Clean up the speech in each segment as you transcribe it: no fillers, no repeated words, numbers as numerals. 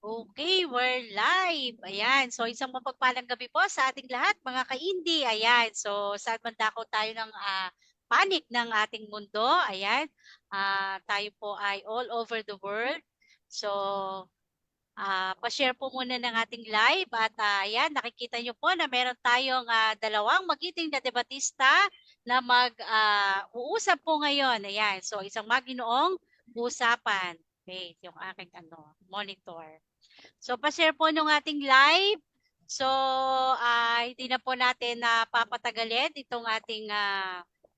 Okay, we're live. Ayan. So, isang mapagpalang gabi po sa ating lahat, mga ka-indie. Ayan. So, saan man dako tayo ng panig ng ating mundo. Ayan. Tayo po ay all over the world. So, pa-share po muna ng ating live. At ayan, nakikita nyo po na meron tayong dalawang magiting na debatista na mag-uusap po ngayon. Ayan. So, isang maginoong usapan. Wait, yung aking monitor. So, pa-share po nung ating live. So, hindi na po natin papatagalin itong ating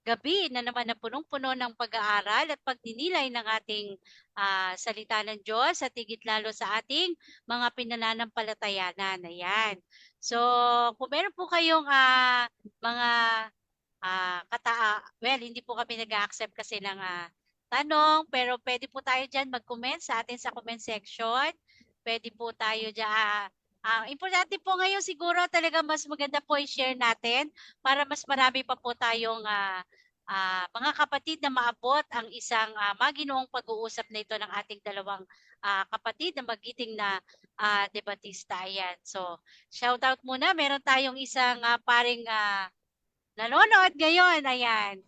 gabi na naman na punong-puno ng pag-aaral at pagdinilay ng ating salita ng Diyos at higit lalo sa ating mga pinananampalatayanan. Ayan. So, kung meron po kayong mga well, hindi po kami nag-accept kasi ng tanong, pero pwede po tayo dyan mag-comment sa atin sa comment section. Pwede po tayo dyan. Ang importante po ngayon siguro talaga mas maganda po i-share natin para mas marami pa po tayong mga kapatid na maabot ang isang maginoong pag-uusap na ito ng ating dalawang kapatid na magiting na debatista. Ayan. So, shout out muna. Meron tayong isang paring nanonood ngayon. Ayan.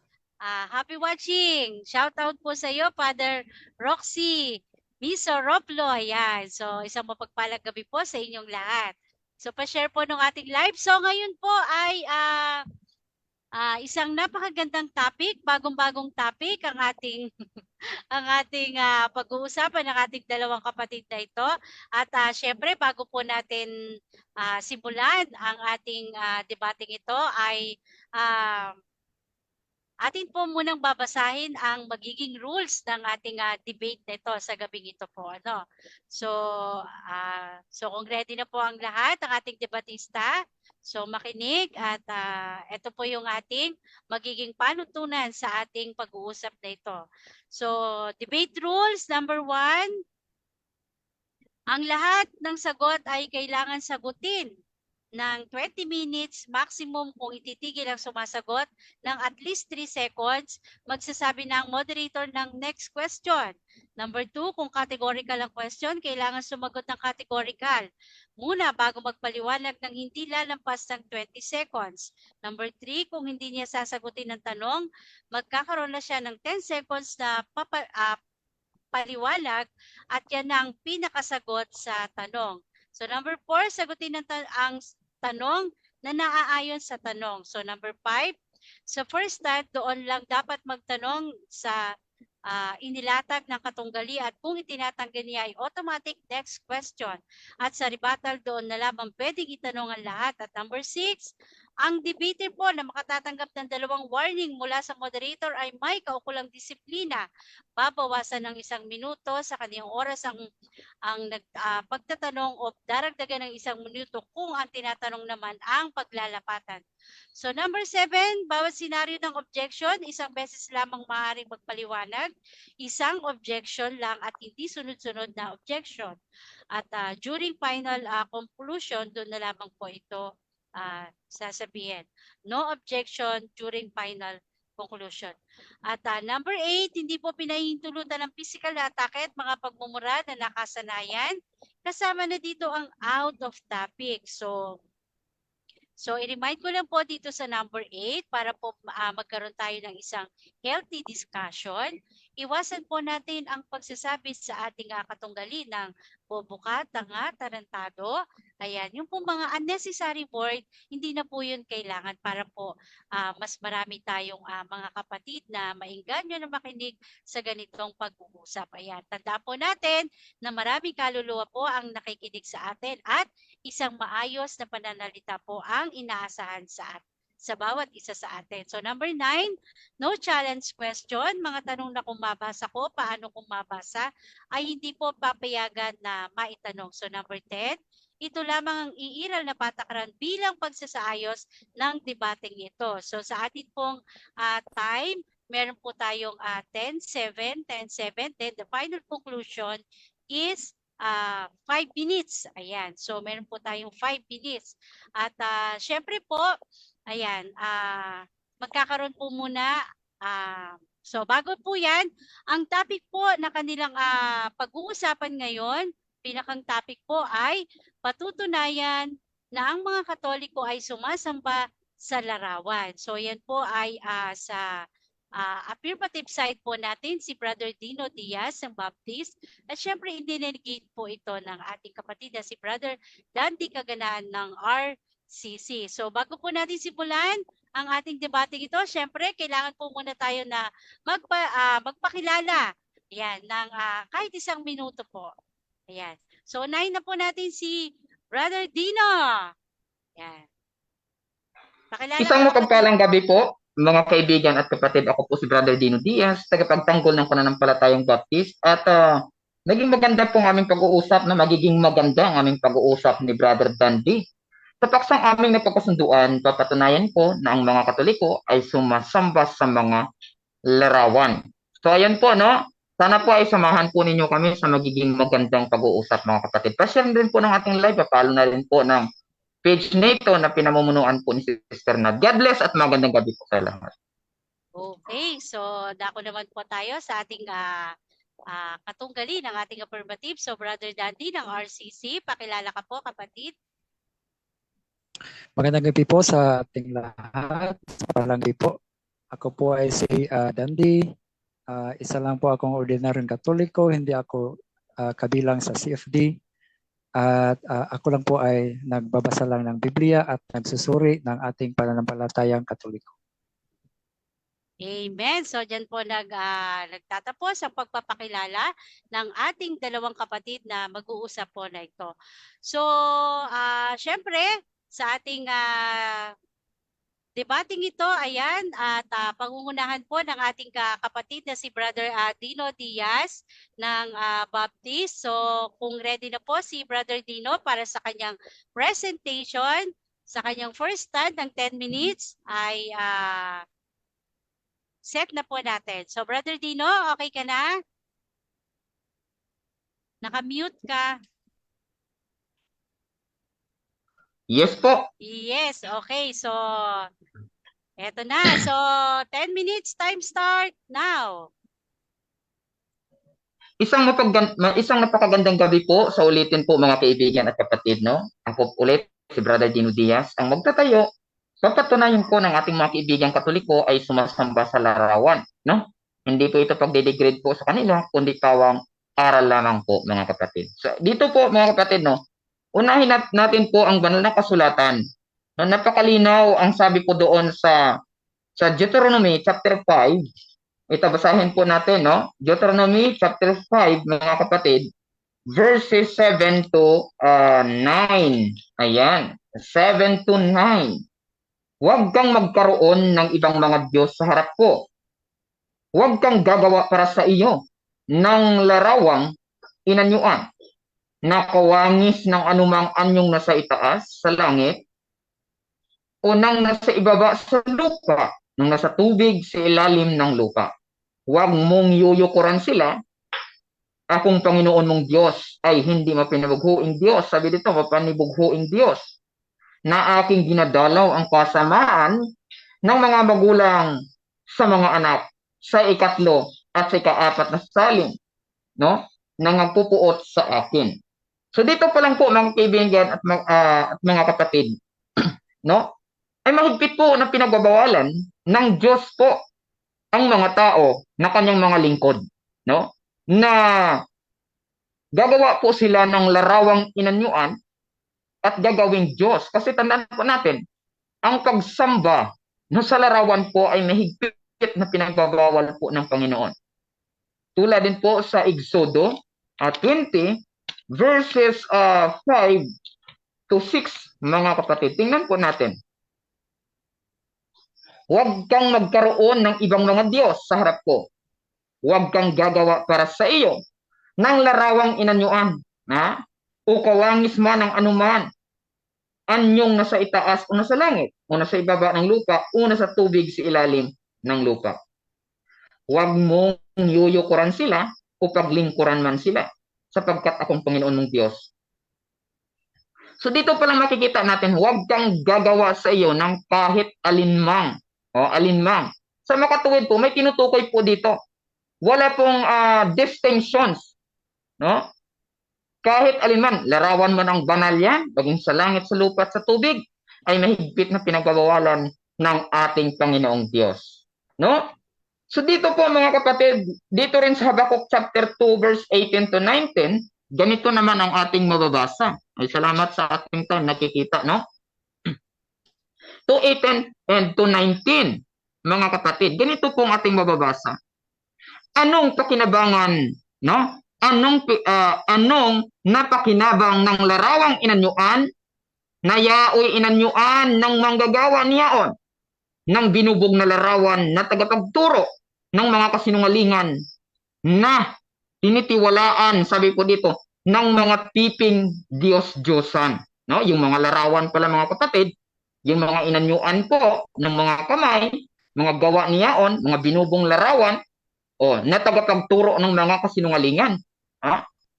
Happy watching. Shout out po sa iyo, Father Roxy Miso Roplo. Ayan. So, isang mapagpalang gabi po sa inyong lahat. So, pa-share po ng ating live. So, ngayon po ay isang napakagandang topic, bagong-bagong topic ang ating ang ating pag-uusapan ng ating dalawang kapatid na ito. At syempre, bago po natin simulan ang ating debating ito ay uh, atin po munang babasahin ang magiging rules ng ating debate nito sa gabing ito po. Ano? So, kung ready na po ang lahat, ang ating debatista, so makinig at ito po yung ating magiging panutunan sa ating pag-uusap na ito. So, debate rules number 1, ang lahat ng sagot ay kailangan sagutin ng 20 minutes maximum. Kung ititigil ang sumasagot ng at least 3 seconds, magsasabi na ang moderator ng next question. Number 2, kung categorical ang question, kailangan sumagot ng categorical muna bago magpaliwanag ng hindi lalampas ng 20 seconds. Number 3, kung hindi niya sasagutin ng tanong, magkakaroon na siya ng 10 seconds na paliwanag at yan ang pinakasagot sa tanong. So number 4, sagutin ang tanong na naaayon sa tanong. So number 5, sa first start, doon lang dapat magtanong sa inilatag ng katunggali at kung itinatanggal niya ay automatic next question. At sa rebuttal, doon na lamang pwedeng itanong ang lahat. At number 6, ang debater po na makatatanggap ng 2 warning mula sa moderator ay may kaukulang disiplina. Babawasan ng 1 minuto sa kaniyang oras ang pagtatanong o daragdagan ng 1 minuto kung ang tinatanong naman ang paglalapatan. So number 7, bawat senaryo ng objection, 1 beses lamang maaaring magpaliwanag, 1 objection lang at hindi sunod-sunod na objection. At during final conclusion, doon na lamang po ito sasabihin. No objection during final conclusion. At number 8, hindi po pinahihintulutan ng physical na atake at mga pagmumura na nakasanayan. Kasama na dito ang out of topic. So, i-remind ko lang po dito sa number 8 para po magkaroon tayo ng isang healthy discussion. Iwasan po natin ang pagsasabi sa ating katunggali ng boboka, tanga, tarantado. Ayan, yung po mga unnecessary word, hindi na po yun kailangan para po mas marami tayong mga kapatid na maingganyo na makinig sa ganitong pag-uusap. Ayan, tanda po natin na maraming kaluluwa po ang nakikinig sa atin at isang maayos na pananalita po ang inaasahan sa bawat isa sa atin. So number 9, no challenge question. Mga tanong na kung mabasa ko, paano kung mabasa, ay hindi po papayagan na maitanong. So number 10, ito lamang ang iiral na patakaran bilang pagsasaayos ng debating ito. So sa atin pong time, meron po tayong 10-7, 10-7. Then the final conclusion is 5 minutes. Ayan. So, meron po tayong 5 minutes. At syempre po, ayan, magkakaroon po muna, so bago po yan, ang topic po na kanilang pag-uusapan ngayon pinakang topic po ay patutunayan na ang mga Katoliko ay sumasamba sa larawan. So yan po ay sa affirmative side po natin si Brother Dino Diaz ng Baptist. At syempre indinegate po ito ng ating kapatid na si Brother Dandy Kaganaan ng RCC. So bago po natin simulan ang ating debate ito, syempre kailangan po muna tayo na magpakilala yan, ng kahit isang minuto po. Ayan. So unahin na po natin si Brother Dino. Ayan. Pakilala Isang po, mapagpalang gabi po, mga kaibigan at kapatid. Ako po si Brother Dino Diaz, tagapagtanggol ng Pananampalatayang Baptist. At naging maganda po ang aming pag-uusap na magiging maganda ang aming pag-uusap ni Brother Dandy. Sa paksang aming napagkasunduan, papatunayan ko na ang mga Katoliko ay sumasamba sa mga larawan. So ayan po, no? Sana po ay samahan po ninyo kami sa magiging magandang pag-uusap, mga kapatid. Pa-share din po ng ating live, papalo na rin po ng page nito na pinamumunuan po ni Sister Nad. God bless at magandang gabi po sa lahat. Okay, so dako naman po tayo sa ating katunggali ng ating affirmative. So Brother Dandy ng RCC, pakilala ka po kapatid. Magandang gabi po sa ating lahat. Palanggi po. Ako po ay si Dandy. Isa lang po akong ordinaryong Katoliko. Hindi ako kabilang sa CFD. At ako lang po ay nagbabasa lang ng Biblia at nagsusuri ng ating pananampalatayang Katoliko. Amen. So dyan po nagtatapos ang pagpapakilala ng ating dalawang kapatid na mag-uusap po na ito. So syempre sa ating debating ito, ayan, at pangungunahan po ng ating kapatid na si Brother Dino Diaz ng Baptist. So kung ready na po si Brother Dino para sa kanyang presentation, sa kanyang first stand ng 10 minutes, ay set na po natin. So Brother Dino, okay ka na? Naka-mute ka. Yes po. Yes, okay. So, eto na. So, 10 minutes, time start now. Isang napakagandang gabi po sa ulitin po, mga kaibigan at kapatid, no? Ako ulit, si Brother Dino Diaz, ang magtatayo. Papatunayan ko ng ating mga kaibigan Katoliko ay sumasamba sa larawan, no? Hindi po ito pagdedegrade po sa kanila, kundi pawang aral lamang po, mga kapatid. So, dito po, mga kapatid, no? Unahin natin po ang banal na kasulatan. No, napakalinaw ang sabi po doon sa Deuteronomy chapter 5. Ito basahin po natin, no? Deuteronomy chapter 5, mga kapatid, verses 7 to 9. Ayan, 7 to 9. Huwag kang magkaroon ng ibang mga Diyos sa harap ko. Huwag kang gagawa para sa iyo ng larawang inanyuan na kawangis ng anumang anyong nasa itaas sa langit o nang nasa ibaba sa lupa, nang nasa tubig sa ilalim ng lupa. Huwag mong yuyukuran sila. Akong Panginoon mong Diyos ay hindi mapinabughuing Diyos. Sabi dito, mapanibughuing Diyos, na aking ginadalaw ang kasamaan ng mga magulang sa mga anak sa ikatlo at sa ikaapat na salin, no? Na nagpupuot sa akin. So dito pa lang po, mga kaibigan at mga kapatid, no? Ay mahigpit po na pinagbabawalan ng Diyos po ang mga tao na kanyang mga lingkod, no? Na gagawa po sila ng larawang inanyuan at gagawing Diyos. Kasi tandaan po natin, ang pagsamba no, sa larawan po ay mahigpit na pinagbabawal po ng Panginoon. Tulad din po sa Exodo 20, verses 5 to 6, mga kapatid. Tingnan po natin. Huwag kang magkaroon ng ibang mga Diyos sa harap ko. Huwag kang gagawa para sa iyo ng larawang inanyuan, na o kawangis man ng anuman, anyong nasa itaas o nasa langit, o nasa ibaba ng lupa, o nasa tubig sa ilalim ng lupa. Huwag mong yuyukuran sila o paglingkuran man sila, sapagkat akong Panginoon mong Diyos. So dito pa lang makikita natin, huwag kang gagawa sa iyo ng kahit alinmang, alinmang. Sa makatuwid po, may tinutukoy po dito. Wala pong distinctions, no? kahit alinman, larawan man ang banal yan, baging sa langit, sa lupa at sa tubig, ay mahigpit na pinagbabawalan ng ating Panginoong Diyos. No? So dito po mga kapatid, dito rin sa Habakkuk chapter 2 verse 18 to 19, ganito naman ang ating mababasa. Ay salamat sa ating time nakikita, no? To 18 and to 19, mga kapatid, ganito po ang ating mababasa. Anong pakinabangan, no? Anong napakinabang ng larawang inanyuan na yaoy inanyuan ng manggagawa niyaon ng binubog na larawan na tagapagturo ng mga kasinungalingan na tinitiwalaan, sabi po dito, ng mga piping Diyos-Diyosan. No? Yung mga larawan pala mga kapatid, yung mga inanyuan po ng mga kamay, mga gawa niyaon, mga binubong larawan, na tagapagturo ng mga kasinungalingan.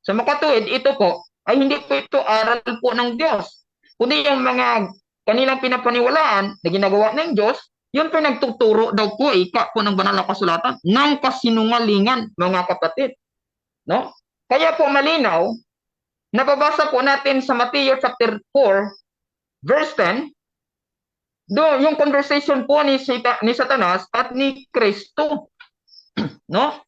Sa makatuwid, ito po, ay hindi po ito aral po ng Diyos. Kundi yung mga kanilang pinapaniwalaan na ginagawa ng Diyos, yun po nagtuturo daw po, ika po ng banal na kasulatan, ng kasinungalingan, mga kapatid. No? Kaya po malinaw, nababasa po natin sa Matthew chapter 4, verse 10, do yung conversation po ni Satanas at ni Kristo. No?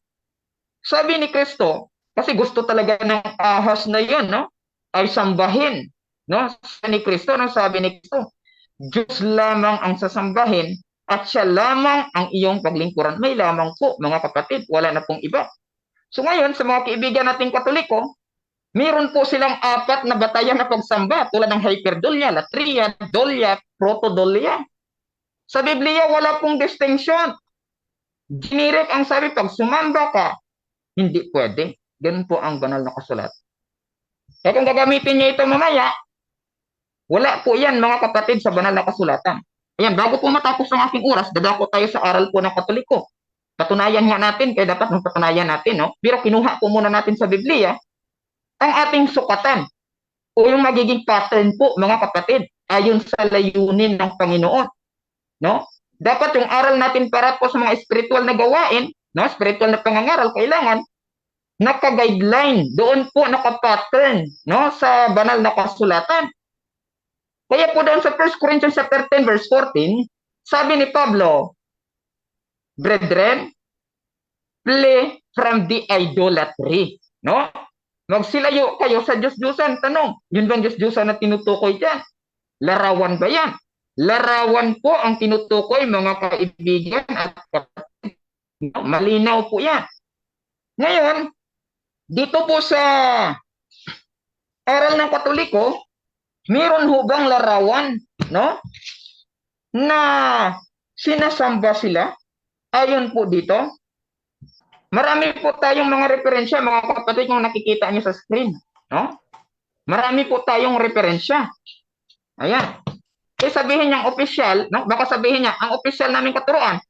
Sabi ni Kristo, kasi gusto talaga ng ahas na yun, no? Ay sambahin. No? Sabi ni Kristo, no? Sabi ni Kristo, Diyos lamang ang sasambahin at siya lamang ang iyong paglingkuran. May lamang po, mga kapatid, wala na pong iba. So ngayon, sa mga kaibigan nating Katoliko, meron po silang 4 na batayan na pagsamba tulad ng hyperdulia, latria, dolia, protodolia. Sa Biblia, wala pong distinction. Generic ang sabi, pag sumamba ka, hindi pwede. Ganun po ang banal na kasulat. Kaya kung gagamitin niya ito mamaya, wala po yan mga kapatid sa banal na kasulatan. Ayan, bago po matapos ang aking oras, dadako tayo sa aral po ng Katoliko. Patunayan nga natin, kaya dapat patunayan natin, no? Pero kinuha po muna natin sa Biblia ang ating sukatan o yung magiging pattern po mga kapatid ayon sa layunin ng Panginoon. No? Dapat yung aral natin para po sa mga spiritual na gawain, no? Spiritual na pangangaral, kailangan naka-guideline, doon po naka-pattern, no? Sa banal na kasulatan. Kaya po doon sa 1 Corinthians chapter 10 verse 14, sabi ni Pablo, brethren, flee from the idolatry. No? Magsilayo kayo sa Diyos-Diyosan. Tanong, yun bang Diyos-Diyosan na tinutukoy dyan? Larawan ba yan? Larawan po ang tinutukoy mga kaibigan at kapatid. Malinaw po yan. Ngayon, dito po sa aral ng Katoliko, meron hubang larawan, no? Na sinasamba sila. Ayon po dito, marami po tayong mga referensya, mga kapatid, kung nakikita niyo sa screen. No? Marami po tayong referensya. Ayan. Sabihin niyang opisyal, no? Baka sabihin niya, ang opisyal naming katuruan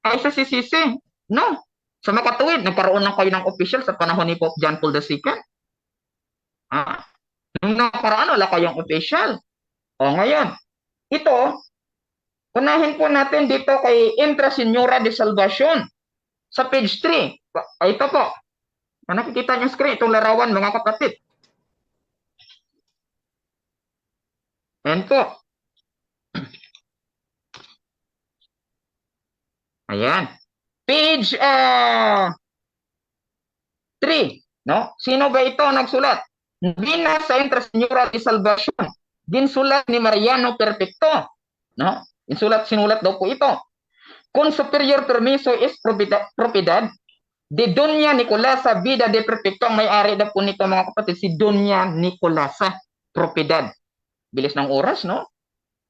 ay sa CCC. No. Sa makatuwid, nagkaroon lang kayo ng opisyal sa panahon ni Pope John Paul II. Nung nakaraan, wala kayong opisyal. Ngayon, ito, unahin po natin dito kay Intra Senyora de Salvacion sa page 3. Ito po. Nakikita niyo screen, itong larawan mga kapatid. Ayan po. Ayan. Page 3. No? Sino ba ito nagsulat? Bina sa Intra Senyora de Salvacion. Ginsulat ni Mariano Perfecto. No? Sinulat daw po ito. Con superior permiso es propiedad de Doña Nicolasa Vida de Perfecto. Ang may-ari na po nito mga kapatid, si Doña Nicolasa propiedad. Bilis ng oras, no?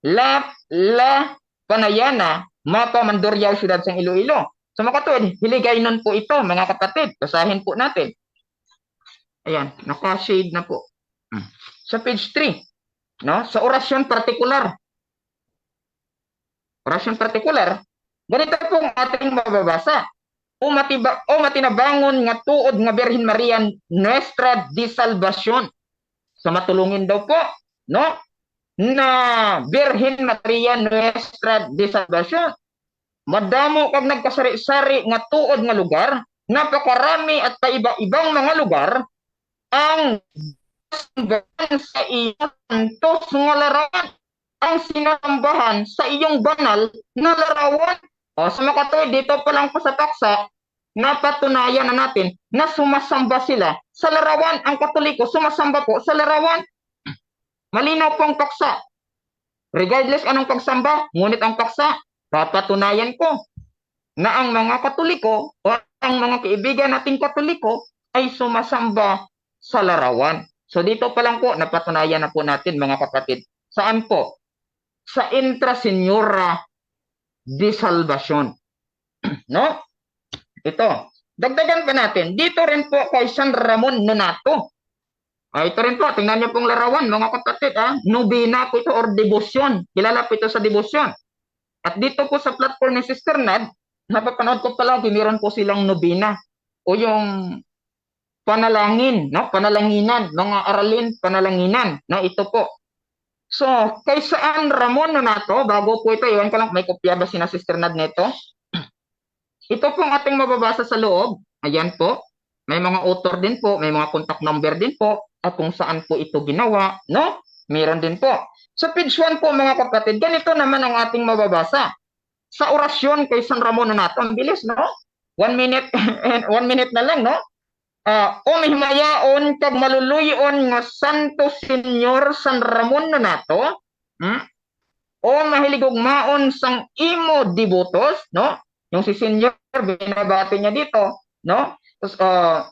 La Panayana, Mapa Mandurriao, Ciudad San Iloilo. So mga kapatid, hiligay nun po ito mga kapatid. Basahin po natin. Ayan, naka-shade na po. Sa page 3, no? Sa orasyon partikular. Orasyon partikular, ganito pong ating mababasa. O matinabangon nga tuod nga Birhen Maria Nuestra de Salvacion. So matulungin daw po, no? Na Birhen Maria Nuestra de Salvacion. Madamo kag nagkasari-sari nga tuod nga lugar, napakarami at paiba-ibang mga lugar ang sumasambahan sa iyong santos nga larawan. Ang sinasambahan sa iyong banal na larawan. O, sa mga katoy, dito pa lang po sa paksa, napatunayan na natin na sumasamba sila sa larawan. Ang Katoliko, sumasamba po sa larawan. Malinaw po ang paksa. Regardless anong pagsamba, ngunit ang paksa, papatunayan ko na ang mga Katoliko o ang mga kaibigan nating Katoliko ay sumasamba sa larawan. So dito pa lang po, napatunayan na po natin mga kapatid. Saan po? Sa Intra Senyora de Salvacion. No? Ito. Dagdagan pa natin. Dito rin po kay San Ramon Nonato. Ito rin po. Tingnan niyo pong larawan, mga kapatid. Nobina po ito or debosyon. Kilala po ito sa debosyon. At dito po sa platform ni Sister Nad, napapanood ko palagi, meron po silang nobina o yung panalangin, no? Panalanginan, mga aralin, panalanginan. No? Ito po. So, kay San Ramon Nonato, bago po ito, iwan ko lang, may kopya ba sina Sister Nad nito? Ito pong ating mababasa sa loob. Ayan po. May mga author din po, may mga contact number din po, at kung saan po ito ginawa, no? Meron din po. Sa page 1 po mga kapatid, ganito naman ang ating mababasa. Sa orasyon kay San Ramon Nonato, ang bilis, no? 1 minute, 1 minute na lang, no? O mihimayaon kag maluluyon nga Santo Senyor San Ramon Nonato, o mahiligugmaon sang imo devotos, no? Yung si Senyor, binabati niya dito, no? Tapos,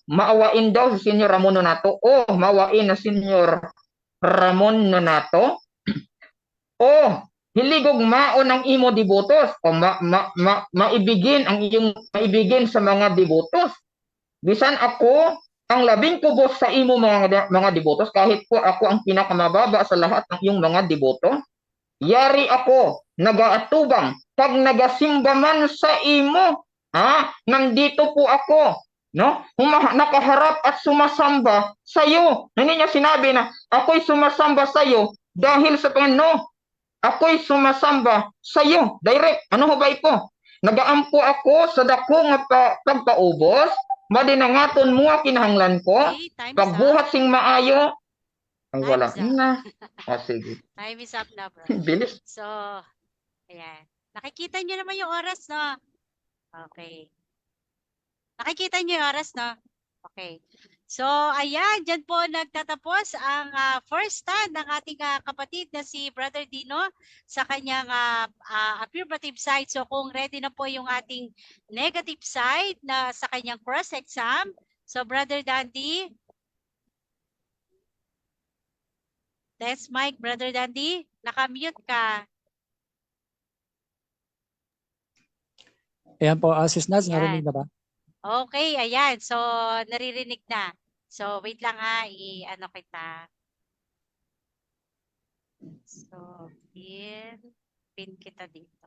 maawain daw si Senyor Ramon Nonato, o maawain na Senyor Ramon Nonato, o hiligugmaon ang imo devotos, o maibigin ang iyong maibigin sa mga devotos. Bisan ako ang labing kubos sa imo mga devotos, kahit po ako ang pinakamababa sa lahat ng iyong mga deboto, yari ako nagaatubang pag nagasimba man sa imo. Nandito po ako, no? Nakaharap at sumasamba sa iyo. Hindi niya sinabi na ako'y sumasamba sa iyo dahil sa Panginoon. Ako'y sumasamba sa iyo. Direct. Ano ho ba ito? Nagaampo ako sa dako nga pagpaubos, madinangaton mo kinahanglan ko, Okay, time is up. pagbuhat sing maayo. Ay, Time wala is up. na. Sige. Time is up na, bro. Bilis. So, ayan. Nakikita niyo naman yung oras, no? Okay. Nakikita niyo yung oras, no? Okay. So, ayan, dyan po nagtatapos ang first stand ng ating kapatid na si Brother Dino sa kanyang affirmative side. So, kung ready na po yung ating negative side na sa kanyang cross-exam. So, Brother Dandy. Test mic, Brother Dandy. Nakamute ka. Ayan po, Sis Naz, Ayan. narinig na ba? Okay, ayan. So, naririnig na. So, wait lang i-ano kita. So, pin kita dito.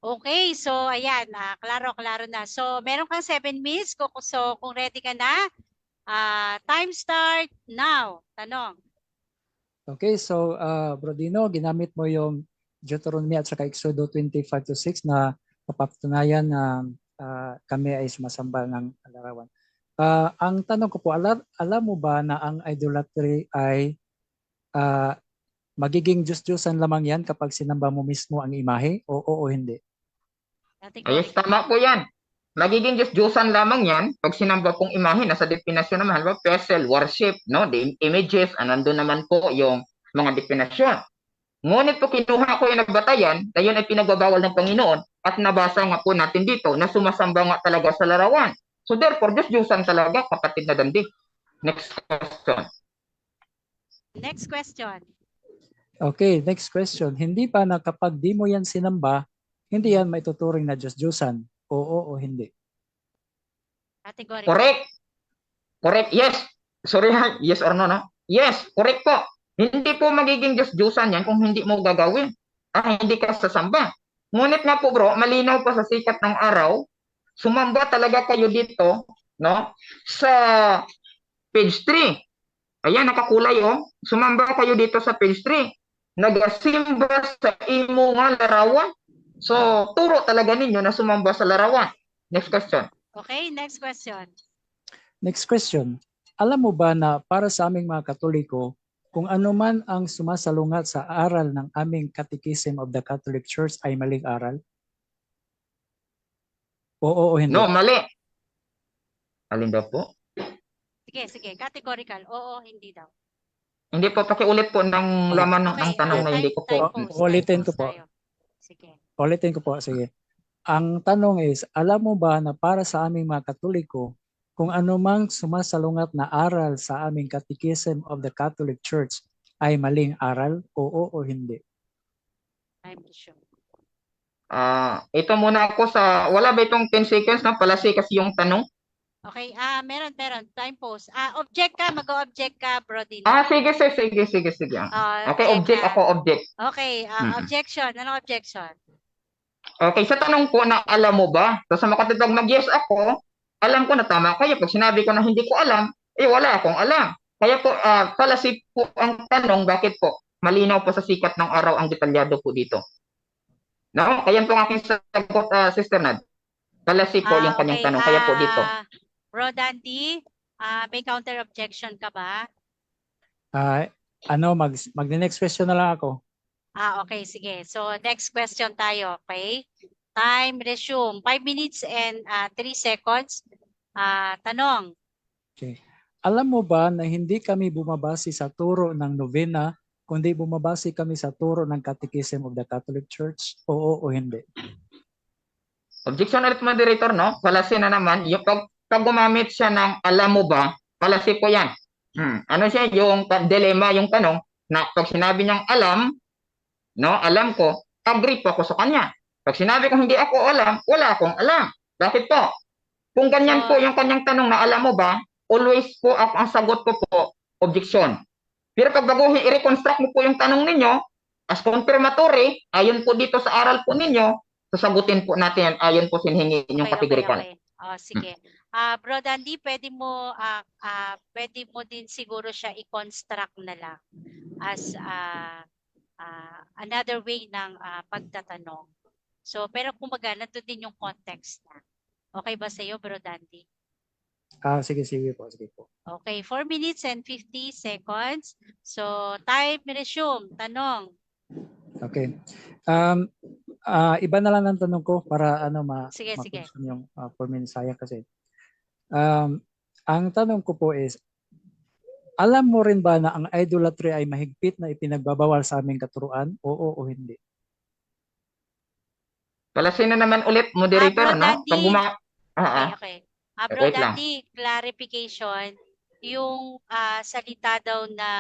Okay, so ayan, klaro na. So, meron kang 7 minutes. So, kung ready ka na, time start now. Tanong. Okay, so Bro Dino, ginamit mo yung Deuteronomy at saka Exodo 25:6 na papatunayan na kami ay sumasamba ng larawan. Ang tanong ko po, alam mo ba na ang idolatry ay magiging Diyos-Diyosan lamang yan kapag sinamba mo mismo ang imahe? O hindi? Ayos, tama po yan. Magiging Diyos-Diyosan lamang yan pag sinamba pong imahe. Nasa definasyon naman, halimbawa, pesel, worship, no? The images, nandun naman po yung mga definasyon. Ngunit po kinuha ko yung nagbatayan na yun ay pinagbabawal ng Panginoon at nabasa nga po natin dito na sumasamba nga talaga sa larawan. So therefore, Diyos-Diyosan talaga, kapatid na Dandi. Next question. Next question. Okay, next question. Hindi pa na kapag di mo yan sinamba, hindi yan maituturing na Diyos-Diyosan? Oo o hindi? Category. Correct. Correct. Yes. Sorry ha. Yes or no, no? Yes. Correct po. Hindi po magiging Diyos-Diyosan yan kung hindi mo gagawin. Hindi ka sasamba. Ngunit nga po bro, malinaw pa sa sikat ng araw, sumamba talaga kayo dito, no? Sa page 3. Ayan, nakakulay oh. Sumamba kayo dito sa page 3. Nagasimba sa imo nga larawan. So, turo talaga ninyo na sumamba sa larawan. Next question. Okay, next question. Next question. alam mo ba na para sa aming mga Katoliko, kung ano man ang sumasalungat sa aral ng aming Catechism of the Catholic Church ay maling aral? Oo o hindi? No, mali. Alin daw po? Sige, categorical. Oo, hindi daw. Hindi po, pakiulit po ng laman ng Okay, tanong na hindi ko po. Ulitin ko po. tayo. Sige. Ulitin ko po, sige. Ang tanong is, alam mo ba na para sa aming mga Katoliko, kung anumang sumasalungat na aral sa aming Catechism of the Catholic Church ay maling aral? Oo o hindi? I'm sure. Ito muna ako wala ba itong 10 seconds na palasi kasi yung tanong? Okay, meron. Time pause. Object ka, mag-object ka, Brody. Sige. Okay, object ka. ako, object. Okay, objection. Anong objection? Okay, sa tanong ko na alam mo ba? So sa makatitag mag-yes ako, alam ko na tama. Kaya pag sinabi ko na hindi ko alam, wala akong alam. Kaya po, palasi po ang tanong, bakit po? Malinaw po sa sikat ng araw ang detalyado po dito. No? Kaya po ang aking sagot, Sister Nad. Palasi po yung kanyang tanong. Kaya po dito. Bro Dandy, may counter objection ka ba? Mag-next question na lang ako. Okay, sige. So, next question tayo, okay? Time resume. 5 minutes and 3 seconds. Tanong. Okay. Alam mo ba na hindi kami bumabase sa turo ng novena, kundi bumabase kami sa turo ng Catechism of the Catholic Church? Oo o hindi? Objection ulit, moderator, no? Palasi na naman. Yung pag gumamit siya ng alam mo ba, palasi po yan. Ano siya, yung dilemma, yung tanong, na pag sinabi niyang alam, no, alam ko, agree po ako sa kanya. Pag sinabi ko hindi ako alam, wala akong alam. Bakit po? Kung ganyan po yung kanyang tanong na alam mo ba, always po ang sagot ko po, objection. Pero pag baguhin, i-reconstruct mo po yung tanong ninyo, as confirmatory, ayon po dito sa aral po ninyo, sasagutin po natin, ayon po sinhingi yung categorical. Okay. Sige. Bro Dandy, pwede mo din siguro siya i-construct na lang as another way ng pagtatanong. So, pero kumaga, nandun din yung context na. Okay ba sa iyo, Bro Dandy? Sige po. Okay, 4 minutes and 50 seconds. So, time resume. Tanong. Okay. Iba na lang ang tanong ko para Sige. yung 4 minutes sayang kasi. Ang tanong ko po is, alam mo rin ba na ang idolatry ay mahigpit na ipinagbabawal sa aming katuruan? Oo o hindi? Palasin na naman ulit, moderator, Bro no? Dandy. Okay. Bro Wait lang. Dandy, clarification. Yung salita daw na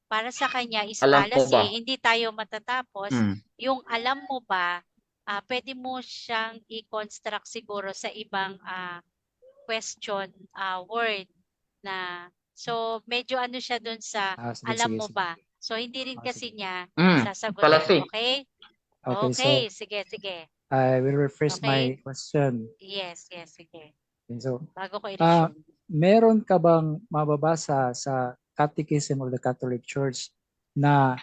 para sa kanya is Alam po ba? fallacy, hindi tayo matatapos. Yung alam mo ba, pwede mo siyang i-construct siguro sa ibang question word na so medyo ano siya dun sa alam mo ba. So hindi rin kasi niya sasagutin. Fallacy. Okay? Okay, so sige. I will rephrase Okay. my question. Yes, sige. Okay, so, Bago ko i-resume. meron ka bang mababasa sa Catechism of the Catholic Church na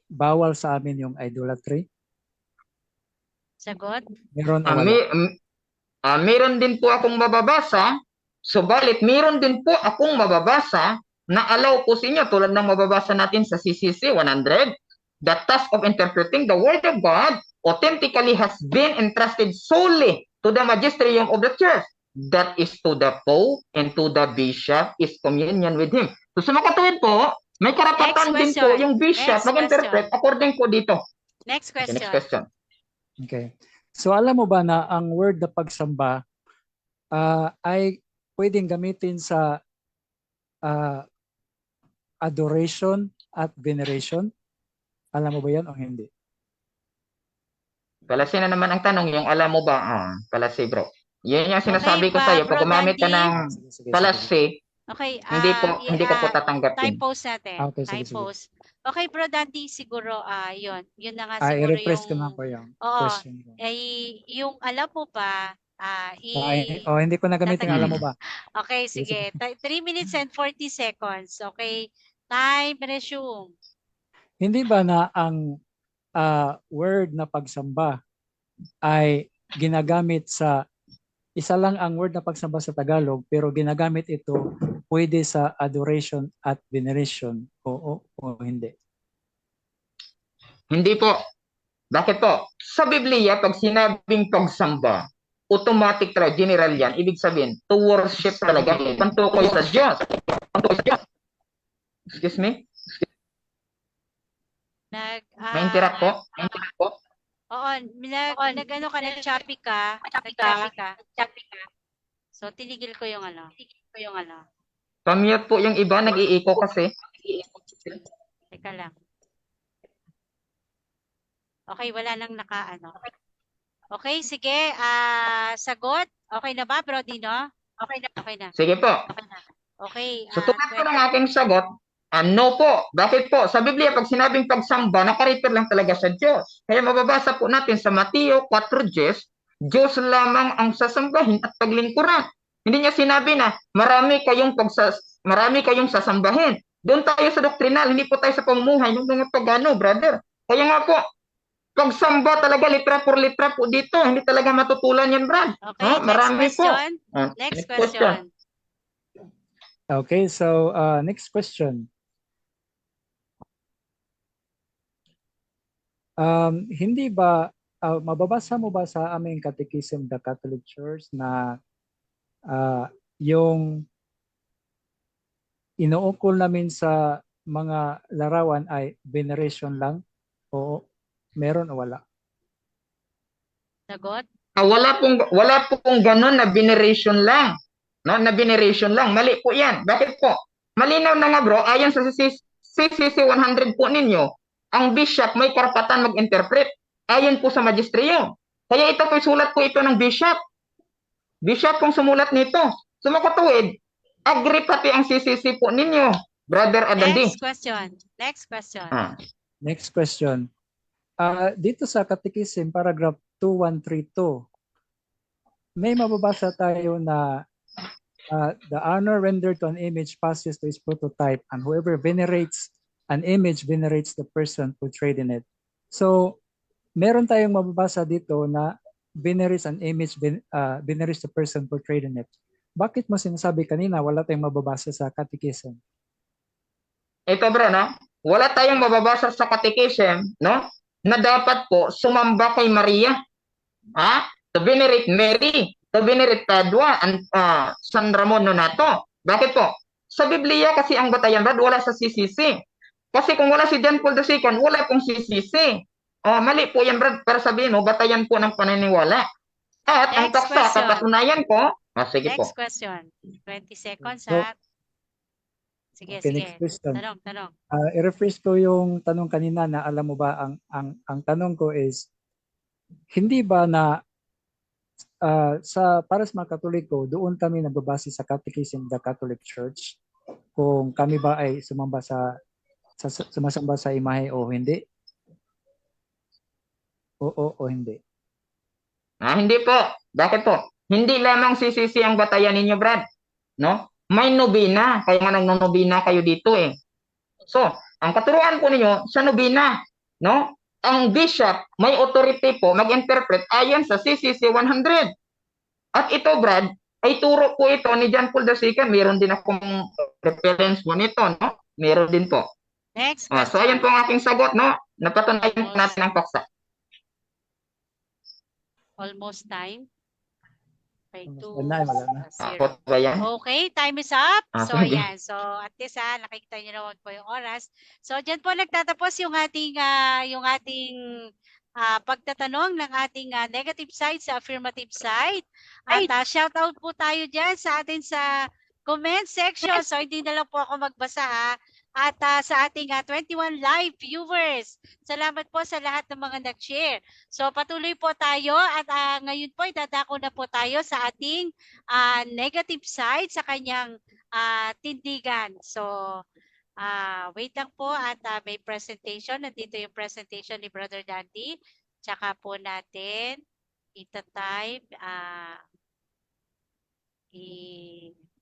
bawal sa amin yung idolatry? Sagot? Meron o wala? Meron din po akong mababasa, subalit meron din po akong mababasa na allow po sa inyo tulad ng mababasa natin sa CCC 100. The task of interpreting the Word of God authentically has been entrusted solely to the magisterium of the church. That is to the Pope and to the Bishop is communion with him. So sa makatuwid po, may karapatan din po yung Bishop mag-interpret according po dito. Next question. Next question. Okay. So alam mo ba na ang word na pagsamba ay pwedeng gamitin sa adoration at veneration? Alam mo ba yan o hindi? Palasi na naman ang tanong, yung alam mo ba? Palasi bro. Yan yung sinasabi ko sa iyo. Pag gumamit ka ng palasi, hindi ko po tatanggapin. Time pause natin. Okay, time sige. pause. Okay, Bro Dandy, siguro yun na nga siguro I-rephrase ko yung na po yung oo, question. yung alam mo ba hindi ko na gamitin alam mo ba? Okay, sige. 3 minutes and 40 seconds. Okay. Time resume. Hindi ba na ang word na pagsamba ay ginagamit sa isa lang ang word na pagsamba sa Tagalog, pero ginagamit ito pwede sa adoration at veneration. O hindi. Hindi po. Bakit po? Sa Biblia, pag sinabing pagsamba, automatic talaga, general yan. Ibig sabihin, to worship talaga. Pantukoy sa Diyos. Excuse me? Ma-interact po? Ma-interact po? Oo, nag-ano ka, nag-choppy ka. So, tinigil ko yung ano. Pamute po yung iba, nag-i-echo kasi. Teka lang. Okay, wala nang naka-ano. Okay, sige. Sagot. Okay na ba, Bro Dino? Okay na. Sige po. Okay. So tulad po ng aking sagot, no po. Bakit po? Sa Biblia, pag sinabing pagsamba, nakarefer lang talaga sa Diyos. Kaya mababasa po natin sa Mateo 4:10, Diyos lamang ang sasambahin at paglingkuran. Hindi niya sinabi na marami kayong sasambahin. Doon tayo sa doktrinal, hindi po tayo sa pamumuhay ng mga pagano, brother. Kaya nga po, pagsamba talaga litra por litra po dito. Hindi talaga matutulan yan, Brad. Okay, next Marami question. po. Next question. Okay, so next question. Hindi ba, mababasa mo ba sa aming Catechism the Catholic Church na yung inuukol namin sa mga larawan ay veneration lang? O meron o wala? Sagot. Wala pong ganun na veneration lang. No, na veneration lang. Mali po 'yan. Bakit po? Malinaw na nga bro, ayon sa CCC 100 po ninyo, ang bishop may karapatan mag-interpret. Ayon po sa magisterium. Kaya ito po sulat po ito ng bishop. Bishop pong sumulat nito. Sumakatuwid. Agree pati ang CCC po ninyo, Brother Adandi. Next question. Next question. Dito sa Catechism, paragraph 2132, may mababasa tayo na the honor rendered to an image passes to its prototype, and whoever venerates an image venerates the person portrayed in it. So, meron tayong mababasa dito na venerates an image, venerates the person portrayed in it. Bakit mo sinasabi kanina wala tayong mababasa sa Catechism? Ito bro, no? Wala tayong mababasa sa Catechism, no? Na dapat po sumamba kay Maria. To venerate Mary, to venerate Padua, and San Ramon Nonato. Bakit po? Sa Biblia kasi ang batayan, Brad, wala sa CCC. Kasi kung wala si John Paul II, wala pong CCC. Mali po yan, Brad, para sabihin mo, batayan po ng paniniwala. At ang Next paksa, question. kapatunayan ko, sige po. Next question. 20 seconds So, ha. Sige, okay, sige. next question. Tanong. I-rephrase ko yung tanong kanina na alam mo ba, ang tanong ko is, hindi ba na para sa mga Katoliko, doon kami nagbabase sa Catechism the Catholic Church kung kami ba ay sumasamba sa imahe o hindi? O hindi? Hindi po. Bakit po? Hindi lamang CCC ang batayan ninyo, Brad. No? May nobina. Kaya nga nag-nobina kayo dito eh. So, ang katuruan po ninyo sa nobina, no? Ang bishop may authority po mag-interpret ayon sa CCC 100. At ito, Brad, ay turo po ito ni John Paul II. Meron din akong reference po nito, no? Meron din po. Next question. So, ayan po ang aking sagot, no? Napatunayan po natin ang paksa. Almost time. Okay, Okay, time is up. So, sige. yan. So, at least nakikita nyo naman po yung oras. So, dyan po nagtatapos yung ating pagtatanong ng ating negative side sa affirmative side. At shout out po tayo dyan sa atin sa comment section. So, hindi na lang po ako magbasa ha. At sa ating 21 live viewers. Salamat po sa lahat ng mga nag-share. So, patuloy po tayo at ngayon po idadako na po tayo sa ating negative side sa kanyang tindigan. So, wait lang po at may presentation. Nandito yung presentation ni Brother Dandy. Tsaka po natin ita-type,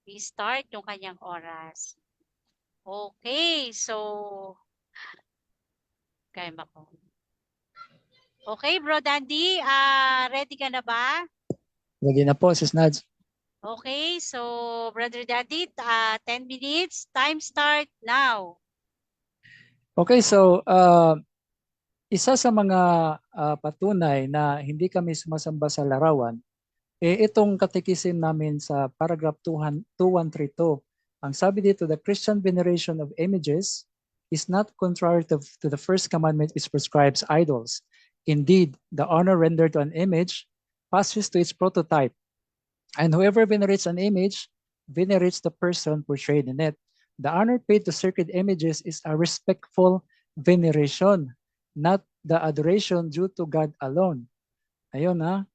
i-start yung kanyang oras. Okay, so, kaya ako. Okay, Bro Dandy, ready ka na ba? Lagi na po, Sis Nads. Okay, so Brother Daddy, 10 minutes. Time start now. Okay, so isa sa mga patunay na hindi kami sumasamba sa larawan, itong katikisim namin sa paragraph 2132. Ang sabi dito, the Christian veneration of images is not contrary to the first commandment which prescribes idols. Indeed, the honor rendered to an image passes to its prototype. And whoever venerates an image venerates the person portrayed in it. The honor paid to sacred images is a respectful veneration, not the adoration due to God alone. Ayun ha,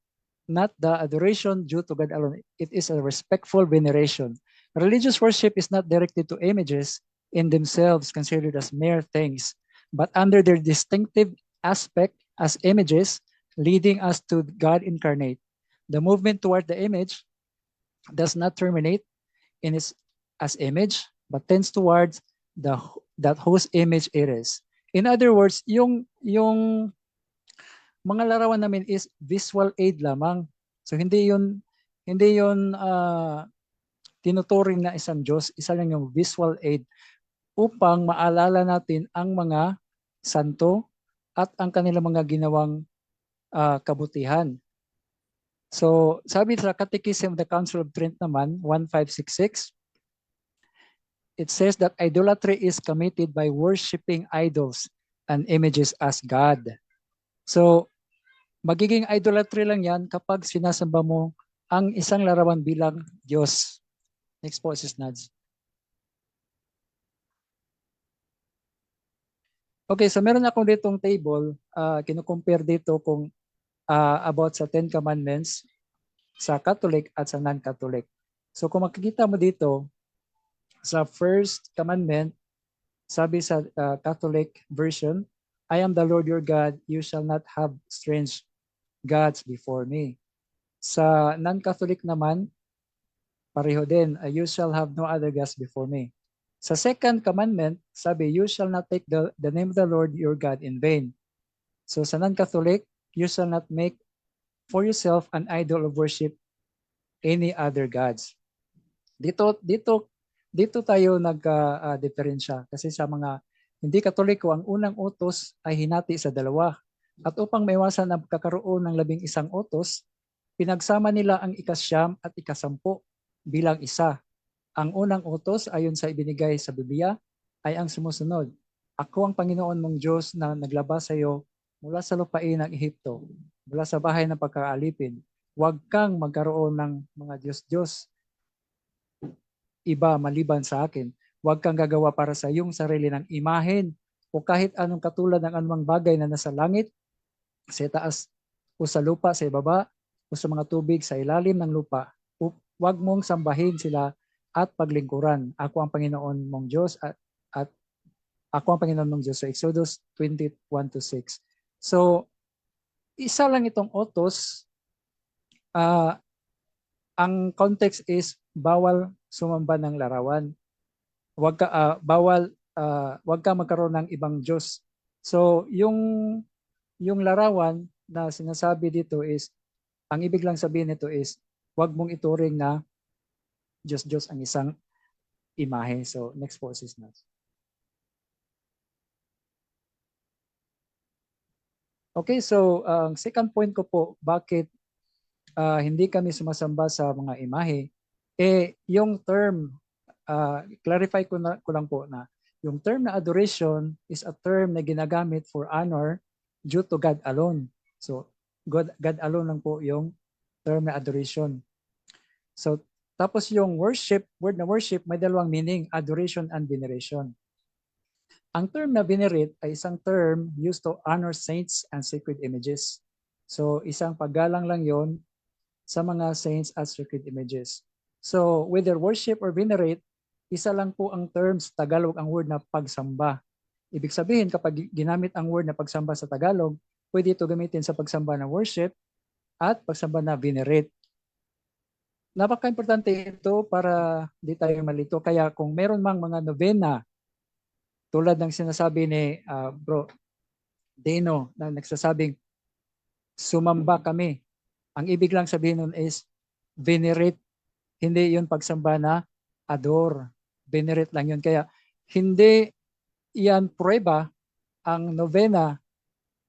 not the adoration due to God alone. It is a respectful veneration. Religious worship is not directed to images in themselves considered as mere things, but under their distinctive aspect as images, leading us to God incarnate. The movement toward the image does not terminate in its as image, but tends towards that whose image it is. In other words, yung mga larawan namin is visual aid lamang. So hindi yun tinuturing na isang Diyos, isa lang yung visual aid upang maalala natin ang mga santo at ang kanilang mga ginawang kabutihan. So, sabi sa Catechism of the Council of Trent naman, 1566, it says that idolatry is committed by worshiping idols and images as God. So, magiging idolatry lang yan kapag sinasamba mo ang isang larawan bilang Diyos. Next po, Sis Nads. Okay, so meron akong ditong table, kinukompare dito kung about sa 10 Commandments sa Catholic at sa non-Catholic. So kung makikita mo dito, sa first commandment, sabi sa Catholic version, I am the Lord your God, you shall not have strange gods before me. Sa non-Catholic naman, pareho din, you shall have no other gods before me. Sa second commandment, sabi, you shall not take the name of the Lord your God in vain. So sa non-Catholic, you shall not make for yourself an idol of worship any other gods. Dito tayo nagka-diferensya kasi sa mga hindi Katoliko, ang unang utos ay hinati sa dalawa. At upang maiwasan ang pagkakaroon ng 11 utos, pinagsama nila ang ika-9 at ika-10 bilang isa. Ang unang utos ayon sa ibinigay sa Biblia ay ang sumusunod. Ako ang Panginoon mong Diyos na naglabas sa iyo mula sa lupain ng Ehipto, mula sa bahay ng pagkaalipin. Huwag kang magkaroon ng mga Diyos-Diyos iba maliban sa akin. Huwag kang gagawa para sa iyong sarili ng imahen o kahit anong katulad ng anumang bagay na nasa langit, sa taas o sa lupa, sa ibaba o sa mga tubig sa ilalim ng lupa. Huwag mong sambahin sila at paglingkuran. Ako ang Panginoon mong Diyos at ako ang Panginoon mong Diyos. So Exodus 21:6. So isa lang itong utos. Ang context is bawal sumamba ng larawan. Huwag ka magkaroon ng ibang Diyos. So yung larawan na sinasabi dito is, ang ibig lang sabihin nito is, huwag mong ituring na Diyos ang isang imahe. So next po, Sis Nats. Okay, so ang second point ko po, bakit hindi kami sumasamba sa mga imahe, yung term, clarify ko lang po na yung term na adoration is a term na ginagamit for honor due to God alone. So God alone lang po yung term na adoration. So tapos yung worship, word na worship, may dalawang meaning, adoration and veneration. Ang term na venerate ay isang term used to honor saints and sacred images. So isang paggalang lang yon sa mga saints at sacred images. So whether worship or venerate, isa lang po ang terms Tagalog ang word na pagsamba. Ibig sabihin, kapag ginamit ang word na pagsamba sa Tagalog, pwede ito gamitin sa pagsamba na worship at pagsamba na venerate. Napaka-importante ito para di tayo malito. Kaya kung meron mang mga novena, tulad ng sinasabi ni Bro Dino na nagsasabing, sumamba kami. Ang ibig lang sabihin nun is, venerate, hindi yun pagsamba na adore. Venerate lang yun. Kaya hindi yan prueba ang novena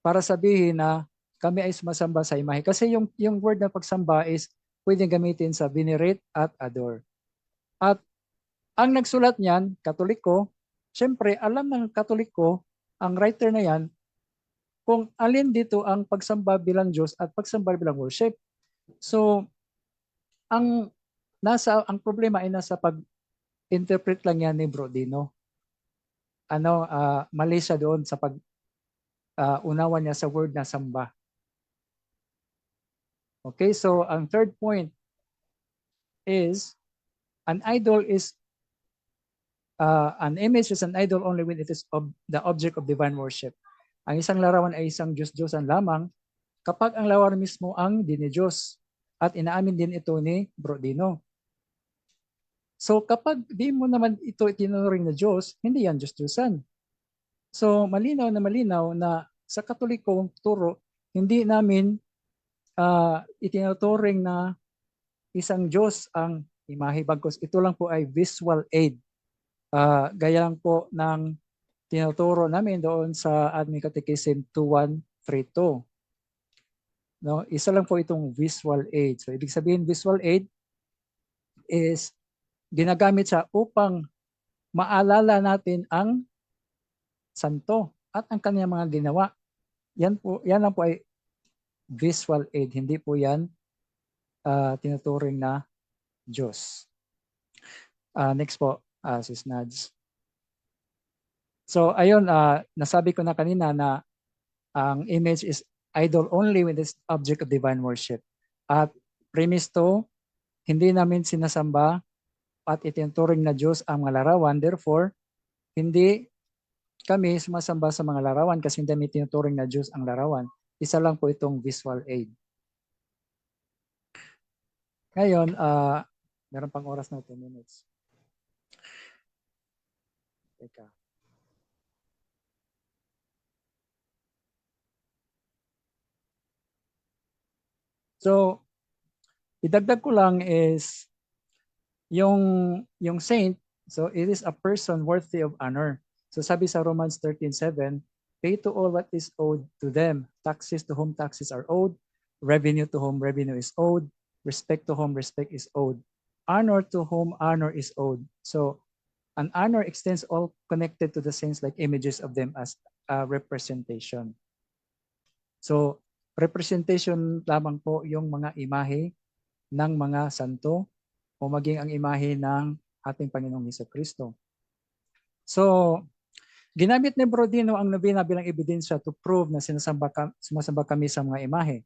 para sabihin na kami ay sumasamba sa imahe. Kasi yung word na pagsamba is pwedeng gamitin sa venerate at adore. At ang nagsulat niyan, Katoliko, syempre alam ng Katoliko, ang writer na yan, kung alin dito ang pagsamba bilang Diyos at pagsamba bilang worship. So, ang problema ay nasa pag-interpret lang yan ni Bro Dino. Mali siya doon sa unawa niya sa word na samba. Okay, so ang third point is an image is an idol only when it is the object of divine worship. Ang isang larawan ay isang Diyos-Diyosan lamang kapag ang larawan mismo ang dinidiyos. At inaamin din ito ni Bro Dino. So kapag di mo naman ito itinuring na Diyos, hindi yan Diyos-Diyosan. So malinaw na sa Katolikong turo, hindi namin itinuturing na isang Diyos ang imahe, bagkus ito lang po ay visual aid. Gaya lang po ng tinuturo namin doon sa Admin Catechism 2132. No, isa lang po itong visual aid. So ibig sabihin visual aid is ginagamit siya upang maalala natin ang santo at ang kanyang mga ginawa. Yan lang po ay visual aid, hindi po yan tinuturing na Diyos. Next po, Sis Nads. So ayun, nasabi ko na kanina na ang image is idol only when it's object of divine worship. At premise to, hindi namin sinasamba at itinuturing na Diyos ang mga larawan. Therefore, hindi kami sumasamba sa mga larawan kasi hindi namin tinuturing na Diyos ang larawan. Isa lang po itong visual aid. Ngayon, meron pang oras na 2 minutes. Teka. So, idagdag ko lang is yung saint, so it is a person worthy of honor. So sabi sa Romans 13:7, pay to all what is owed to them, taxes to whom taxes are owed, revenue to whom revenue is owed, respect to whom respect is owed, honor to whom honor is owed. So an honor extends all connected to the saints like images of them as a representation. So representation lamang po yung mga imahe ng mga santo o maging ang imahe ng ating Panginoong Hesukristo. So, ginamit ni Bro Dino ang novena bilang ebidensya to prove na sumasamba kami sa mga imahe.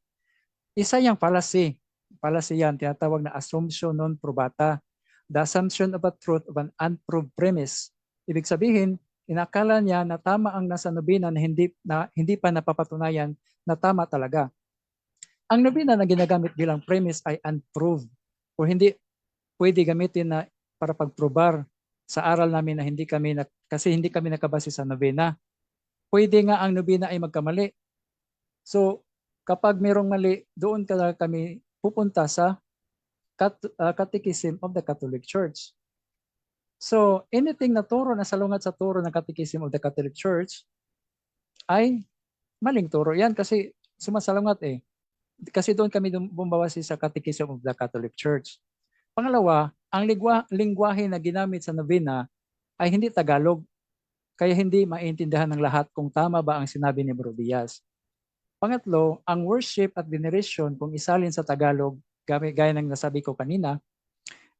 Isa yung fallacy. Fallacy yan, tinatawag na assumption non probata. The assumption of a truth of an unproved premise. Ibig sabihin, inakala niya na tama ang nasa novena na hindi pa napapatunayan na tama talaga. Ang novena na ginagamit bilang premise ay unproved o hindi pwede gamitin na para pagprobar sa aral namin na kasi hindi kami nakabase sa novena. Pwede nga ang novena ay magkamali. So kapag mayroong mali, doon kami pupunta sa Catechism of the Catholic Church. So anything na turo na salungat sa turo ng Catechism of the Catholic Church ay maling turo yan kasi sumasalungat eh. Kasi doon kami bumabase sa Catechism of the Catholic Church. Pangalawa, ang lingwahe na ginamit sa novena ay hindi Tagalog. Kaya hindi maintindihan ng lahat kung tama ba ang sinabi ni Bro Diaz. Pangatlo, ang worship at veneration kung isalin sa Tagalog, gaya ng nasabi ko kanina,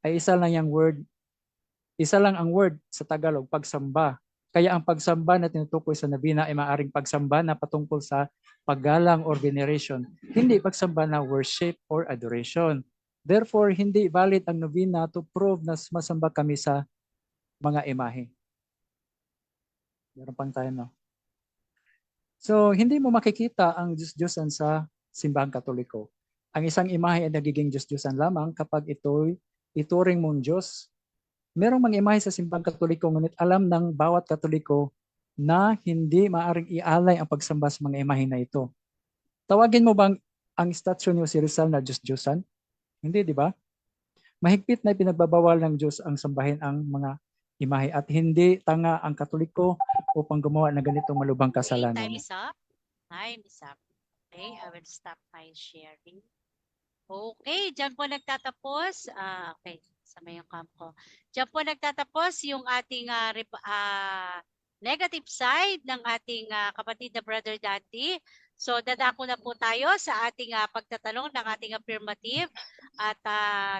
ay isa lang ang word sa Tagalog, pagsamba. Kaya ang pagsamba na tinutukoy sa novena ay maaaring pagsamba na patungkol sa paggalang or veneration, hindi pagsamba na worship or adoration. Therefore, hindi valid ang novena to prove na sumasamba kami sa mga imahe. Meron pang tayo, no? So, hindi mo makikita ang Diyos-Diyosan sa simbahang Katoliko. Ang isang imahe ay nagiging Diyos-Diyosan lamang kapag ito'y ituring mong Diyos. Merong mga imahe sa simbahang Katoliko, ngunit alam ng bawat Katoliko na hindi maaring ialay ang pagsamba sa mga imahe na ito. Tawagin mo bang ang statue ni Jose Rizal na Diyos-Diyosan? Hindi, di ba? mahigpit na pinagbabawal ng Diyos ang sambahin ang mga imahe at hindi tanga ang Katoliko upang gumawa ng ganitong malubhang Okay, time kasalanan. is up. Time is up. Okay, I will stop my sharing. Okay, dyan po nagtatapos. Okay, sama yung cam ko. Dyan po nagtatapos yung ating negative side ng ating kapatid na Brother Dante. So, dadako na po tayo sa ating pagtatanong ng ating affirmative. At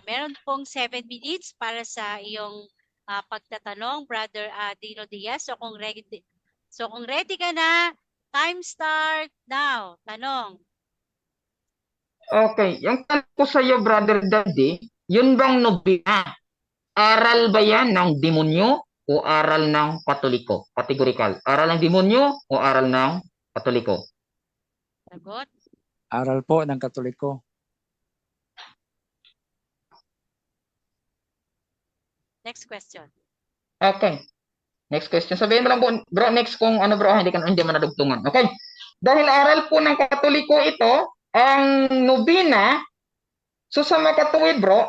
meron pong 7 minutes para sa iyong pagtatanong, Brother Dino Diaz. So, kung ready ka na, time start now. Tanong. Okay, yung tanong ko sa iyo, Brother Daddy, yun bang nobina? Aral ba yan ng demonyo o aral ng Katoliko? Categorical. Aral ng demonyo o aral ng Katoliko? Sagot. Aral po ng Katoliko. Next question. Okay. Next question. Sabihin mo lang bro, next kung ano bro, hindi mo nadugtungan. Okay. Dahil aral po ng Katoliko ito, ang nobina, so sa mga katuwid bro,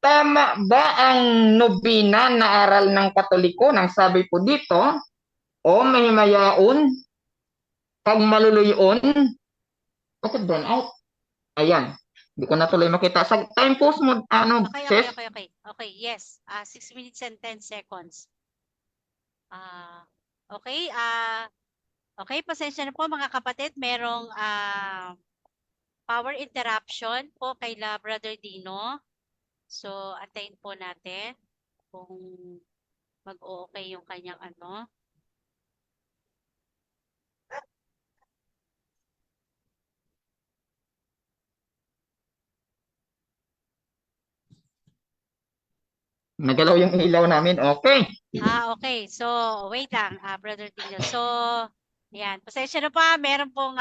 tama ba ang nobina na aral ng Katoliko nang sabi po dito, o mahimayaon, pag maluluyon, bakit burn out? Ayan. Hindi ko na tuloy makita. Sa time post mo, sis? Okay, yes. 6 minutes and 10 seconds. Okay, okay, pasensya na po mga kapatid. Merong power interruption po kay Brother Dino. So, antayin po natin kung mag-okay yung kanyang ano. Nagalaw yung ilaw namin. Okay. Okay. So, wait lang, Brother Dino. So, yan. Pasensya na pa, meron pong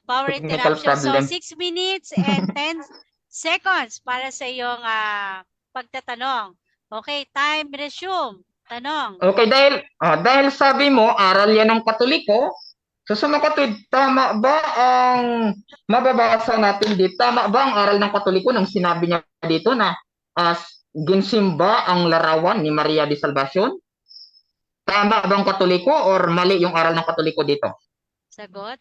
power Technical interruption. So, problem. 6 minutes and 10 seconds para sa iyong pagtatanong. Okay, time resume. Tanong. Okay, dahil sabi mo, aral yan ng Katoliko, so sa mga katuwid, tama ba ang mababasa natin dito? Tama ba ang aral ng Katoliko nang sinabi niya dito na ginsimba ang larawan ni Maria de Salvacion? Tama ba ang Katoliko or mali yung aral ng Katoliko dito? Sagot.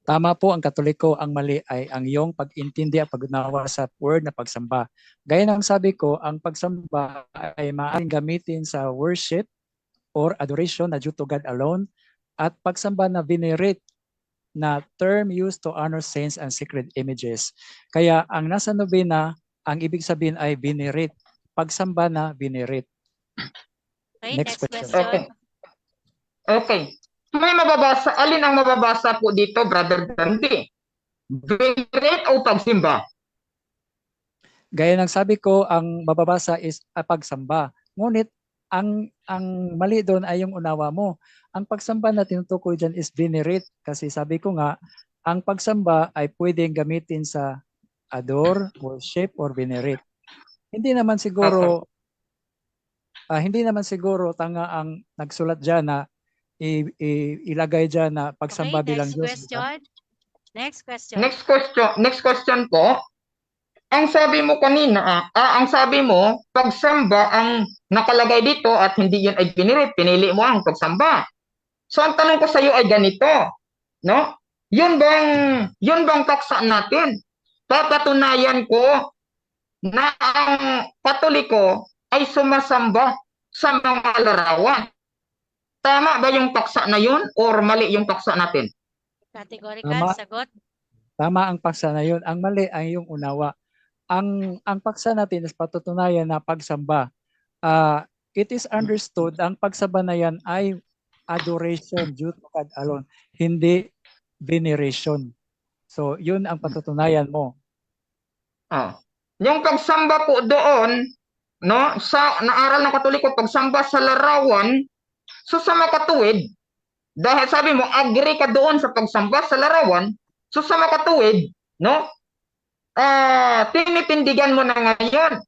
Tama po ang Katoliko, ang mali ay ang iyong pag-intindi at pag-unawa sa word na pagsamba. Gaya ng sabi ko, ang pagsamba ay maaaring gamitin sa worship or adoration na due to God alone at pagsamba na venerate na term used to honor saints and sacred images. Kaya ang nasa nobena, ang ibig sabihin ay venerate. Pagsamba na venerate. Okay, Next next question. question. Okay. May mababasa, alin ang mababasa po dito, Brother Dante? Venerate o pagsimba? Gaya ng sabi ko, ang mababasa is pagsamba. Ngunit ang mali doon ay yung unawa mo. Ang pagsamba na tinutukoy dyan is venerate. Kasi sabi ko nga, ang pagsamba ay pwedeng gamitin sa adore, worship, or venerate. Hindi naman siguro tanga ang nagsulat dyan na ilagay dyan na pagsamba Okay, bilang next Diyos. question. Next question. Next question po. Ang sabi mo kanina, ang sabi mo, pagsamba ang nakalagay dito at hindi yun ay pinili mo ang pagsamba. So ang tanong ko sa iyo ay ganito, no? Yun bang paksa natin? Papatunayan ko na ang Katoliko ay sumasamba sa mga larawan. Tama ba yung paksa na yun or mali yung paksa natin? Categorical, Tama. sagot. Tama ang paksa na yun. Ang mali ay yung unawa. Ang paksa natin is patutunayan na pagsamba. It is understood, ang pagsamba na yan ay adoration due to God alone, hindi veneration. So, yun ang patutunayan mo. Yung pagsamba po doon, no, sa naaral ng Katoliko, pagsamba sa larawan, so sa makatuwid, dahil sabi mo, agree ka doon sa pagsamba sa larawan, so sa makatuwid, no, tinitindigan mo na ngayon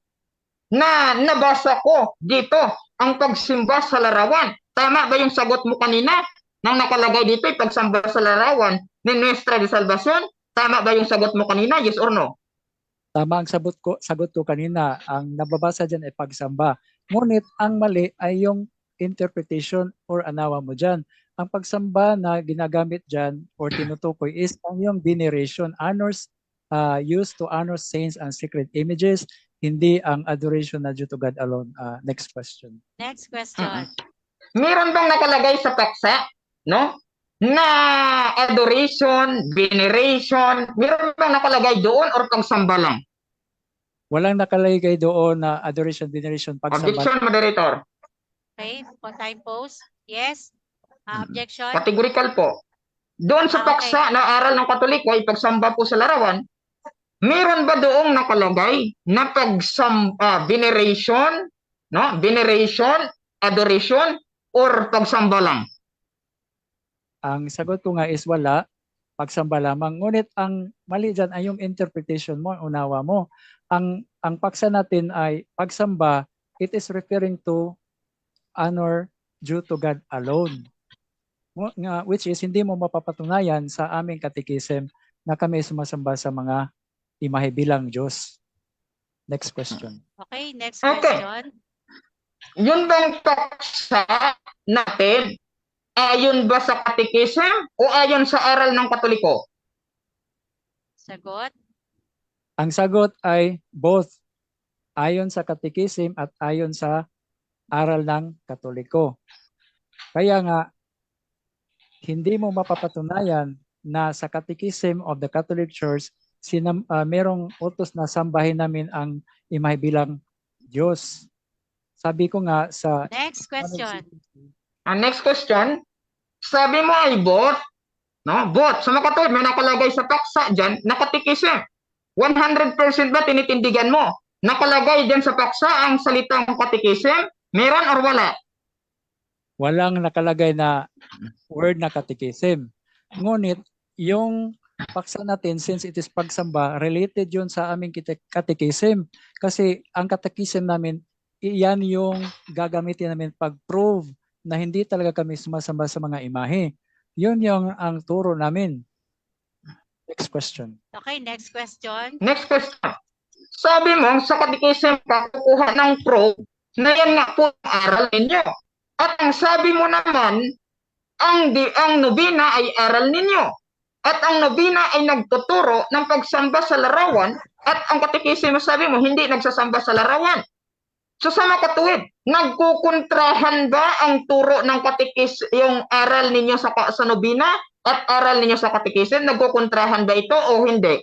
na nabasa ko dito ang pagsimba sa larawan. Tama ba yung sagot mo kanina nang nakalagay dito yung pagsamba sa larawan ni Nuestra de Salvacion? Tama ba yung sagot mo kanina? Yes or no? Tama ang sagot ko kanina. Ang nababasa dyan ay pagsamba. Ngunit ang mali ay yung interpretation or anawa mo dyan. Ang pagsamba na ginagamit dyan or tinutukoy is ang yung veneration, honors used to honor saints and sacred images, hindi ang adoration na due to God alone. Next question. Next question. Meron bang nakalagay sa paksa, no? Na adoration, veneration, meron bang nakalagay doon or pagsamba lang? Walang nakalagay doon na adoration, veneration, pagsamba. Objection, moderator. Okay, time pause. Yes. Objection. Categorical po. Doon sa Okay. paksa na aral ng Katoliko ay pagsamba po sa larawan, meron ba doong nakalagay na veneration, no? Veneration, adoration, or pagsamba lang? Ang sagot ko nga is wala, pagsamba lamang. Ngunit ang mali dyan ay yung interpretation mo, unawa mo. Ang paksa natin ay pagsamba, it is referring to honor due to God alone. Which is hindi mo mapapatunayan sa aming katekism na kami sumasamba sa mga imahe bilang Diyos. Next question. Okay, next Okay. question. Yun bang paksa natin, ayon ba sa katekism o ayon sa aral ng Katoliko? Sagot. Ang sagot ay both. Ayon sa katekism at ayon sa aral ng Katoliko. Kaya nga, hindi mo mapapatunayan na sa Catechism of the Catholic Church merong utos na sambahin namin ang imahe bilang Diyos. Sabi ko nga sa Next question. Ang next question, sabi mo ay both, no? Both. Sa makatulad, may nakalagay sa paksa dyan, nakatikism. 100% ba tinitindigan mo? Nakalagay dyan sa paksa ang salitang katikism? Meron or wala? Walang nakalagay na word na katekism. Ngunit yung paksa natin, since it is pagsamba, related yun sa aming katekism. Kasi ang katekism namin, iyan yung gagamitin namin pag-prove na hindi talaga kami sumasamba sa mga imahe. Yun yung ang turo namin. Next question. Okay, next question. Next question. Sabi mo, sa katekism ka kukuha ng proof na yan nga po ang aral ninyo. At ang sabi mo naman, ang nobina ay aral ninyo. At ang nobina ay nagtuturo ng pagsamba sa larawan at ang katekism sabi mo, hindi nagsasamba sa larawan. So sa makatuwid, nagkukontrahan ba ang turo ng katekism, yung aral ninyo sa nobina at aral ninyo sa katekism? Nagkukontrahan ba ito o hindi?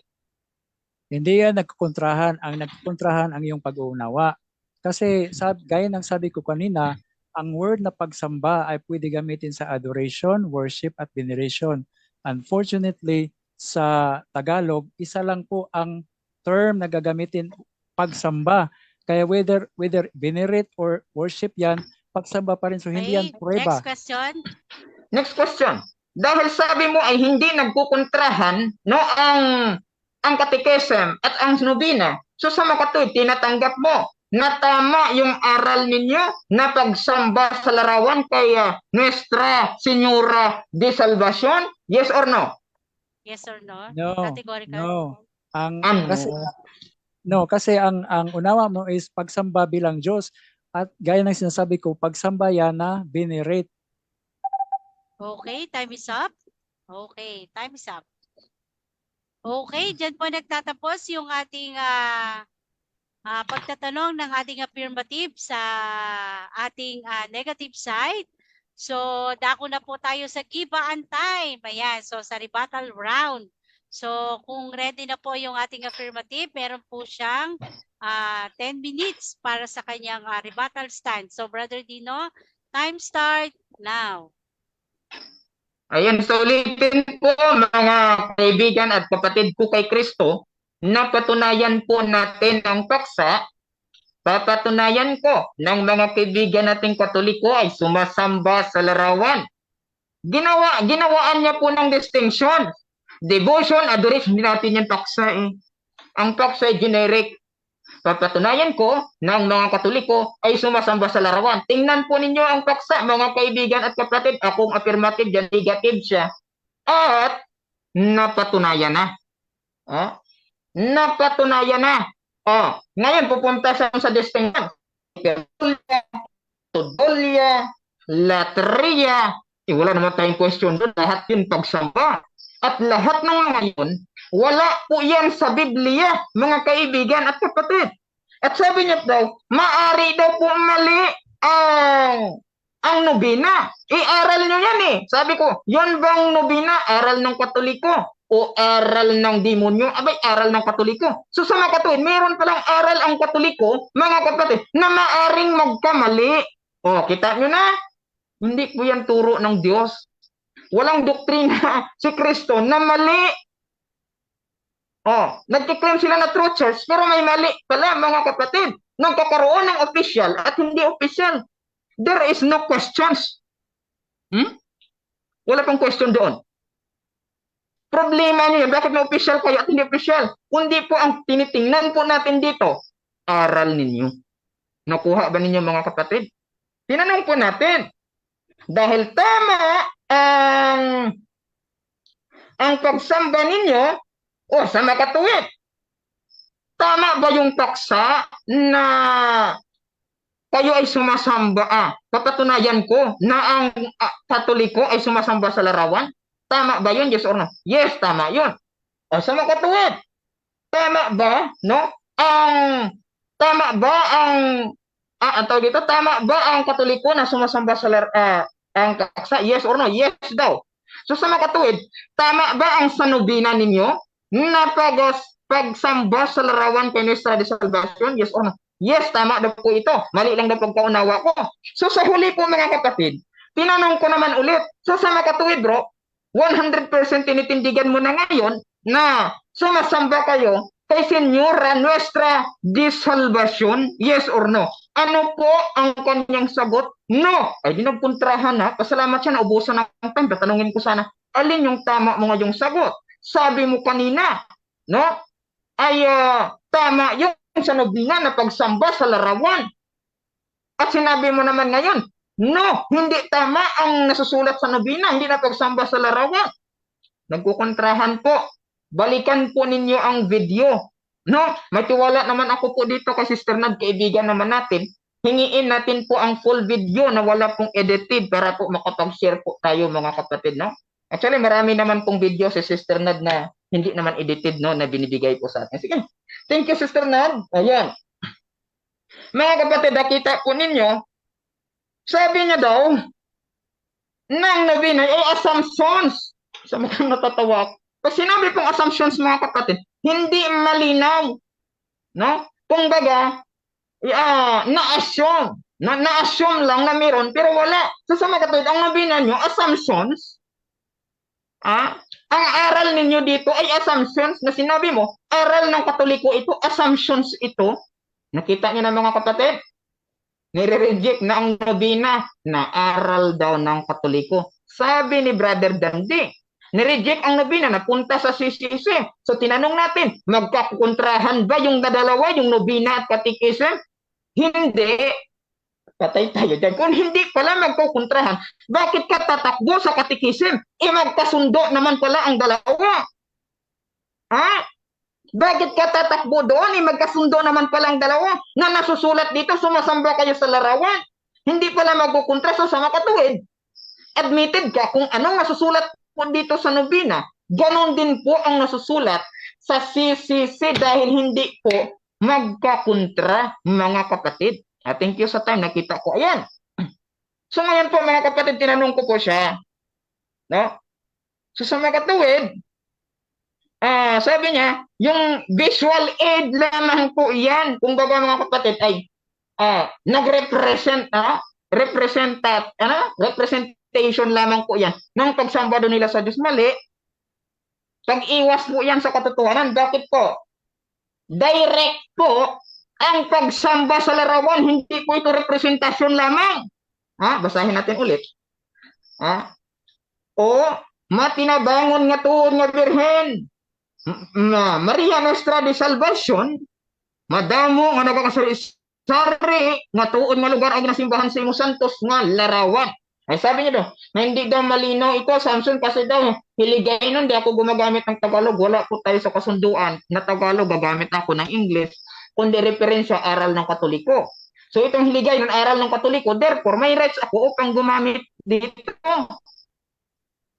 Hindi yan nagkukontrahan. Ang nagkukontrahan ang iyong pag-uunawa. Kasi gaya ng sabi ko kanina, ang word na pagsamba ay pwede gamitin sa adoration, worship, at veneration. Unfortunately, sa Tagalog, isa lang po ang term na gagamitin pagsamba. Kaya whether venerate or worship yan, pagsamba pa rin. So hindi yan Okay, prueba. next question. Next question. Dahil sabi mo ay hindi nagkukontrahan no ang katekism at ang nobina. So sa makatuwid, tinatanggap mo na tama yung aral ninyo na pagsamba sa larawan kay Nuestra Señora de Salvación? Yes or no? Yes or no? No. Categorical. No. Kasi ang unawa mo is pagsamba bilang Diyos. At gaya ng sinasabi ko, pagsamba yan na venerate. Okay, time is up. Okay, time is up. Okay, dyan po nagtatapos yung ating pagtatanong ng ating affirmative sa ating negative side. So, dako na po tayo sa gibaan time. Ayan, so sa rebuttal round. So, kung ready na po yung ating affirmative, meron po siyang 10 minutes para sa kanyang rebuttal stand. So, Brother Dino, time start now. Ayan, so ulitin po mga kaibigan at kapatid ko kay Kristo, napatunayan po natin ang paksa, papatunayan ko ng mga kaibigan nating Katoliko ay sumasamba sa larawan. Ginawaan niya po ng distinction. Devotion, adoration, hindi natin yung paksa eh. Ang paksa ay generic. Papatunayan ko ng mga Katoliko ay sumasamba sa larawan. Tingnan po ninyo ang paksa, mga kaibigan at kapatid. Akong affirmative dyan, negative siya. At napatunayan na. Napatunayan na. Ngayon pupunta siya sa distinction. Tudolya, latria, wala naman tayong question doon. Lahat yun pagsamba. At lahat ng mga yun, wala po yan sa Biblia, mga kaibigan at kapatid. At sabi niya daw, maari daw po mali ang nobina. I-aral nyo yan eh. Sabi ko, yun bang nobina? Aral ng Katoliko o aral ng demonyo? Abay, aral ng Katoliko. So sa mga katuwid, meron palang aral ang Katoliko, mga kapatid, na maaring magkamali. Kita nyo na? Hindi po yan turo ng Diyos. Walang doktrina si Kristo na mali. Nagkiklaim sila na true church, pero may mali pala, mga kapatid. Nagkakaroon ng official at hindi official. There is no questions. Wala pang question doon. Problema niyo, bakit may official kayo at hindi official? Kundi po ang tinitingnan po natin dito, aral ninyo. Nakuha ba ninyo, mga kapatid? Tinanong po natin, dahil tama ang pagsamba ninyo, sa makatuwid, tama ba yung paksa na kayo ay sumasamba? Papatunayan ko na ang Katoliko ay sumasamba sa larawan. Tama ba yun? Yes or no? Yes, tama yun. Sa makatuwid, tama ba, no? Tama ba ang Katoliko na sumasamba sa ang paksa? Yes or no? Yes daw. So sa makatuwid, tama ba ang sanubina ninyo na pagsamba sa larawan kay Nuestra de Salvación? Yes or no? Yes, tama daw po ito. Mali lang daw pagkaunawa ko. So sa huli po, mga kapatid, tinanong ko naman ulit, sa makatuwid bro, 100% tinitindigan mo na ngayon na sumasamba kayo kay Señora Nuestra de Salvación? Yes or no? Ano po ang kanyang sagot? No. Ay, di nagpuntrahan na. Pasalamat siya, naubusan ng time. Tatanungin ko sana, alin yung tama mo ngayong sagot? Sabi mo kanina, no? Ay, tama yung sa nobina na pagsamba sa larawan. At sinabi mo naman ngayon, no, hindi tama ang nasusulat sa nobina, hindi na pagsamba sa larawan. Nagkukontrahan po. Balikan po ninyo ang video. No, may tiwala naman ako po dito kay Sister Nad, kaibigan naman natin. Hingiin natin po ang full video na wala pong edited para po makapag-share po tayo, mga kapatid, no? Actually, marami naman pong video si Sister Nad na hindi naman edited, no, na binibigay po sa atin. Sige. Thank you, Sister Nad. Ayan. Mga kapatid, nakita po ninyo, sabi niya daw, nang nabinay ay assumptions. Sa mga natatawa ako. Pag sinabi pong assumptions, mga kapatid, hindi malinaw. No? Kung baga, na-assume. Na-assume lang na meron, pero wala. So sa mga kapatid, ang nabina nyo, assumptions, ang aral ninyo dito ay assumptions na sinabi mo, aral ng Katoliko ito, assumptions ito. Nakita niyo na, mga kapatid? Nire-reject na ang nobina na aral daw ng Katoliko. Sabi ni Brother Dandy, nireject ang nobina na punta sa CCC. So tinanong natin, magkakontrahan ba yung dalawa, yung nobina at catechism? Hindi. Patay tayo dyan. Kung hindi pala magkukontrahan, bakit ka tatakbo sa catechism? Magkasundo naman pala ang dalawa. Bakit ka tatakbo doon? Magkasundo naman pala ang dalawa na nasusulat dito, sumasamba kayo sa larawan. Hindi pala magkukontra. So sa makatuwid, admitted ka kung anong nasusulat po dito sa nobina, ganon din po ang nasusulat sa CCC dahil hindi po magkakontra, mga kapatid. Thank you sa time, nakita ko. Ayan. So ngayon po, mga kapatid, tinanong ko po siya. No? So sa mga katuwid, sabi niya, yung visual aid lamang po yan. Kung baga, mga kapatid, ay nag-represent, representation lamang po yan ng pagsamba doon nila sa Diyos. Mali. Pag-iwas po yan sa katotohanan. Bakit po? Direct po ang pagsamba sa larawan, hindi po ito representasyon lamang. Basahin natin ulit. O matinabangon nga tuon nga Birhen, Maria Nuestra de Salvación, madamo nga nagakasari-sari nga tuon nga lugar ang nasimbahan sa imo santos nga larawan. Ay sabi niya daw, na hindi daw malinaw ito, Samson, kasi daw, hiligay nun, di ako gumagamit ng Tagalog. Wala po tayo sa kasunduan na Tagalog, gagamit ako ng English, kundi referensya aral ng Katoliko. So itong hiligay ng aral ng Katoliko, therefore, may rights ako upang gumamit dito.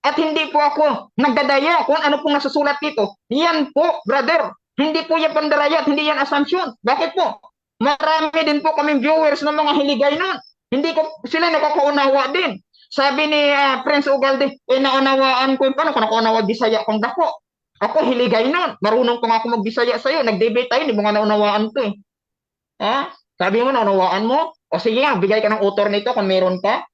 At hindi po ako nagdadaya kung ano pong nasusulat dito. Yan po, brother. Hindi po yan pandaraya at hindi yan assumption. Bakit po? Marami din po kaming viewers ng mga hiligay nun. Hindi ko sila nakakaunawa din. Sabi ni Prince Ugalde, naunawaan ko yung paano ko nakaunawa Bisaya kung dako. Ako hiligay nun. Marunong ko nga ako magbisaya sa'yo. Nag-debate tayo, hindi mo nga naunawaan to eh. Ha? Sabi mo, naunawaan mo? O sige nga, bigay ka ng author nito kung meron ka.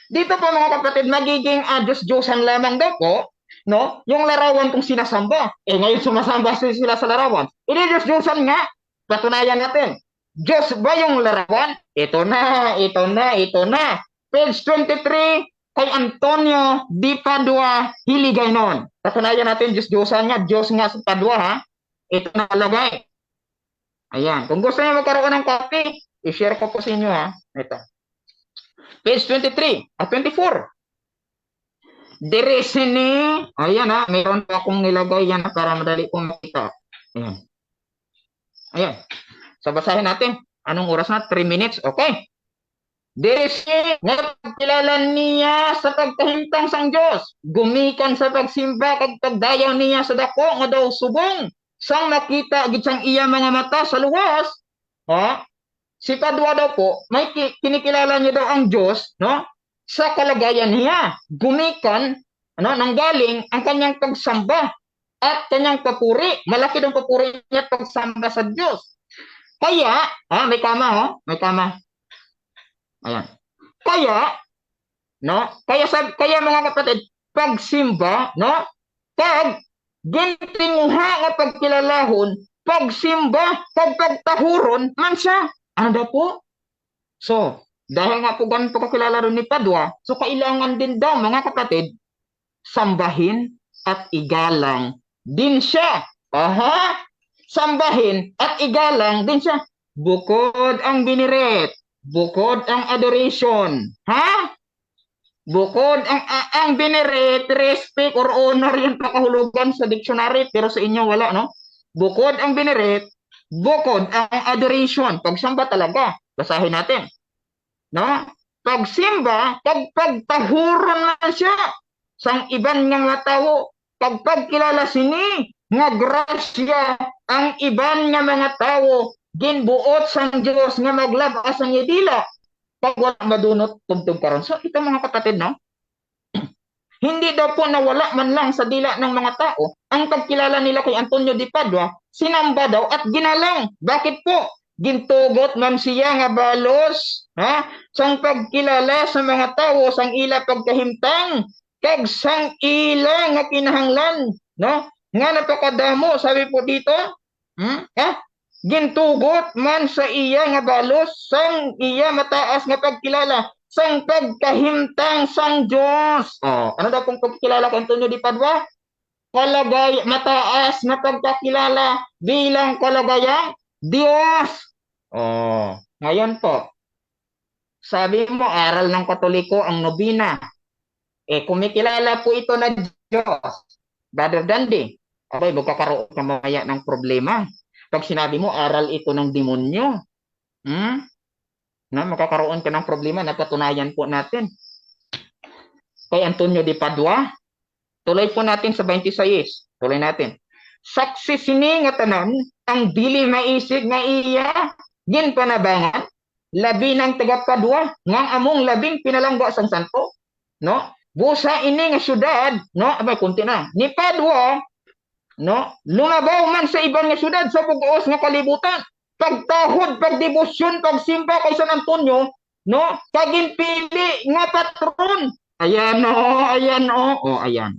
Dito po mga kapatid, magiging Diyos-Diyosan lamang daw po, no? Yung larawan kung sinasamba. Ngayon sumasamba sila sa larawan. Diyos-Diyosan nga. Patunayan natin. Diyos ba yung larawan? Ito na, ito na, ito na. Page 23, kay Antonio Di Padua, hiligay nun. Patunayan natin, Diyos-Diyosan nga. Diyos nga sa Padua, ha? Ito na lagay. Ayan. Kung gusto niyo magkaroon ng copy, i-share ko po sa inyo, ha? Ito. Page 23 at 24. Deresini. Ayan, ha? Mayroon pa akong nilagay yan para madali kong makita. Ayan. Ayan. So, basahin natin. Anong oras na? 3 minutes. Okay. Desi, nagkilala niya sa pagkahintang sang Diyos. Gumikan sa pagsimba kag pagdayaw niya sa dako nga daw subong. Sang nakita gitsang iya mga mata sa luwas. Ha? Si Padua daw po, may kinikilala niya daw ang Diyos, no? Sa kalagayan niya. Gumikan, nanggaling ang kanyang pagsamba at kanyang papuri. Malaki daw papuri niya at pagsamba sa Diyos. Kaya, may kama, may kama. Ayan. Kaya, no? Kaya mga kapatid, pagsimba, no? Pag gintinguha nga pagkilalahon, pagsimba, pagtahuron, man siya. Ano daw po? So, dahil nga po ganun po kakilala rin ni Padua, so kailangan din daw mga kapatid, sambahin at igalang din siya. Aha! Sambahin at igalang din siya. Bukod ang biniret, bukod ang adoration. Ha? Bukod ang biniret, respect or honor yan pakahulugan sa dictionary, pero sa inyo wala, no? Bukod ang biniret, bukod ang adoration. Pagsamba talaga. Basahin natin. No? Pagsimba, pagtahuron na siya. Sang iban nga nga tao, pagkilala sini, nga grasya, ang iban nga mga tao, ginbuot sang Diyos nga maglabas ang idila. Pag wala madunot, tugtog karon. So, ito mga kapatid, no? Hindi daw po nawala man lang sa dila ng mga tao ang pagkilala nila kay Antonio Di Padua, sinamba daw at ginalang. Bakit po? Gintugot man siya nga balos, ha? Sang pagkilala sa mga tao, sang ila pagkahimtang, kag sang ila nga kinahanglan, no? Nga napakadamo, sabi po dito, gintugot man sa iya nga balos, sang iya mataas nga pagkilala, sang pagkahimtang sang Diyos. Ano daw kung pagkilala kay Antonio Di Padua? Mataas na pagkakilala bilang kalagayang Diyos. Ngayon po, sabi mo, aral ng Katoliko ang nobina. Kumikilala po ito na Diyos. Brother Dandy, okay, magkakaroon ka mamaya ng problema. Pag sinabi mo, aral ito ng demonyo. Magkakaroon ka ng problema, napatunayan po natin. Kay Antonio Di Padua, tuloy po natin sa 26. Tuloy natin. Saksi sini nga tanan, ang dili maisig nga iya, gin panabangan, labi ng taga Padua, ngang among labing pinalangga sang santo, no? Busa ini nga syudad, no? Abay, kunti na. Ni Padua, no? Lumabaw man sa ibang nga syudad sa puguos nga kalibutan. Pagtahod, pagdebosyon, pagsimba kay San Antonio, no? Kaginpili nga patron. Ayan o, ayan o. Ayan.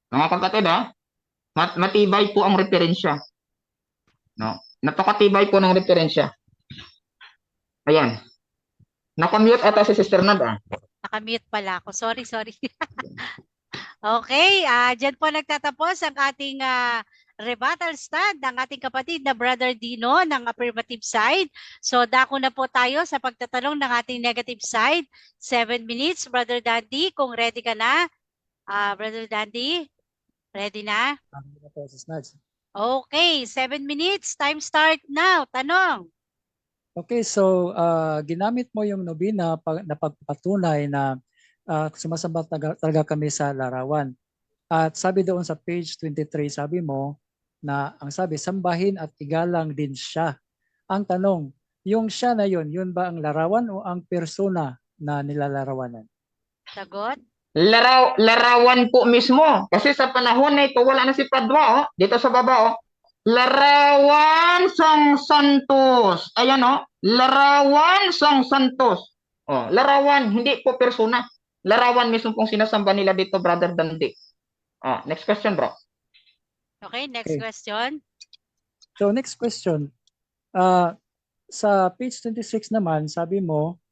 Mga kapatid, matibay po ang referensya. No? Napakatibay po ng referensya. Ayan. Nakamute ata si Sister Nad. Nakamute pala ako. Sorry. Okay, dyan po nagtatapos ang ating rebuttal stand ng ating kapatid na Brother Dino ng affirmative side. So dako na po tayo sa pagtatanong ng ating negative side. 7 minutes, Brother Dandy, kung ready ka na. Brother Dandy, ready na? Okay, 7 minutes. Time start now. Tanong. Okay, so ginamit mo yung nobina na pagpatunay na sumasamba talaga kami sa larawan. At sabi doon sa page 23, sabi mo na ang sabi, sambahin at igalang din siya. Ang tanong, yung siya na yun ba ang larawan o ang persona na nilalarawanan? Sagot. Larawan po mismo. Kasi sa panahon na ito, wala na si Padua, dito sa baba, Larawan sang Santos. Ayan, Larawan sang Santos. Larawan, hindi po persona. Larawan mismo pong sinasamba nila dito, Brother Dandy. Next question, bro. Okay, next question. So next question. Sa page 26 naman, sabi mo,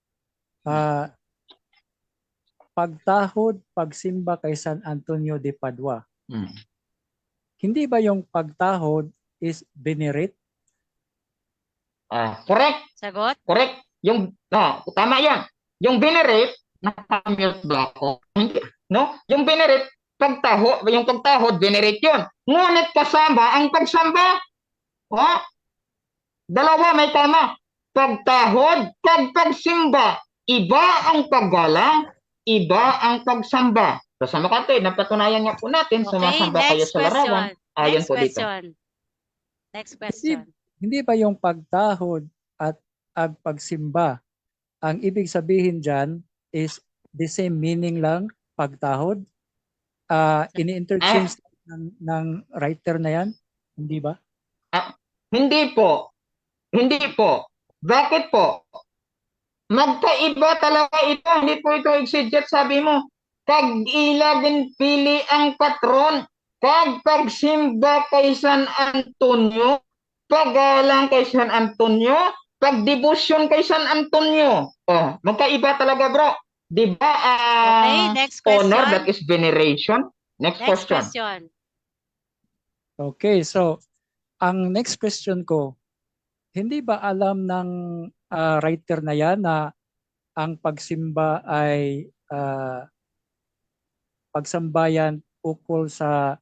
pagtahod, pagsimba kay San Antonio de Padua. Hindi ba yung pagtahod is venerate? Correct. Sagot. Correct. Tama yan. Yung venerate, nakamute ba ako? No? Yung venerate, yung pagtahod, venerate yun. Ngunit kasama ang pagsamba. Dalawa may tama. Pagtahod, pagsimba. Iba ang paggalang, iba ang pagsamba. So sa makatid, napatunayan nga po natin, sumasamba kayo sa larawan. Ayon po dito. Next question. Hindi ba yung pagtahod at ang pagsimba, ang ibig sabihin dyan is the same meaning lang, pagtahod? Ini-interchange ng writer na yan? Hindi ba? Hindi po. Hindi po. Bakit po? Magkaiba talaga ito. Hindi po ito exeget, sabi mo. Pag-ilagin pili ang patron, pagsimba kay San Antonio, pagalang kay San Antonio, pagdebosyon kay San Antonio. Magkaiba talaga, bro. Diba? Okay, next question. Honor, that is veneration. Next question. Okay, so ang next question ko, hindi ba alam ng writer na yan na ang pagsimba ay pagsambayan ukol sa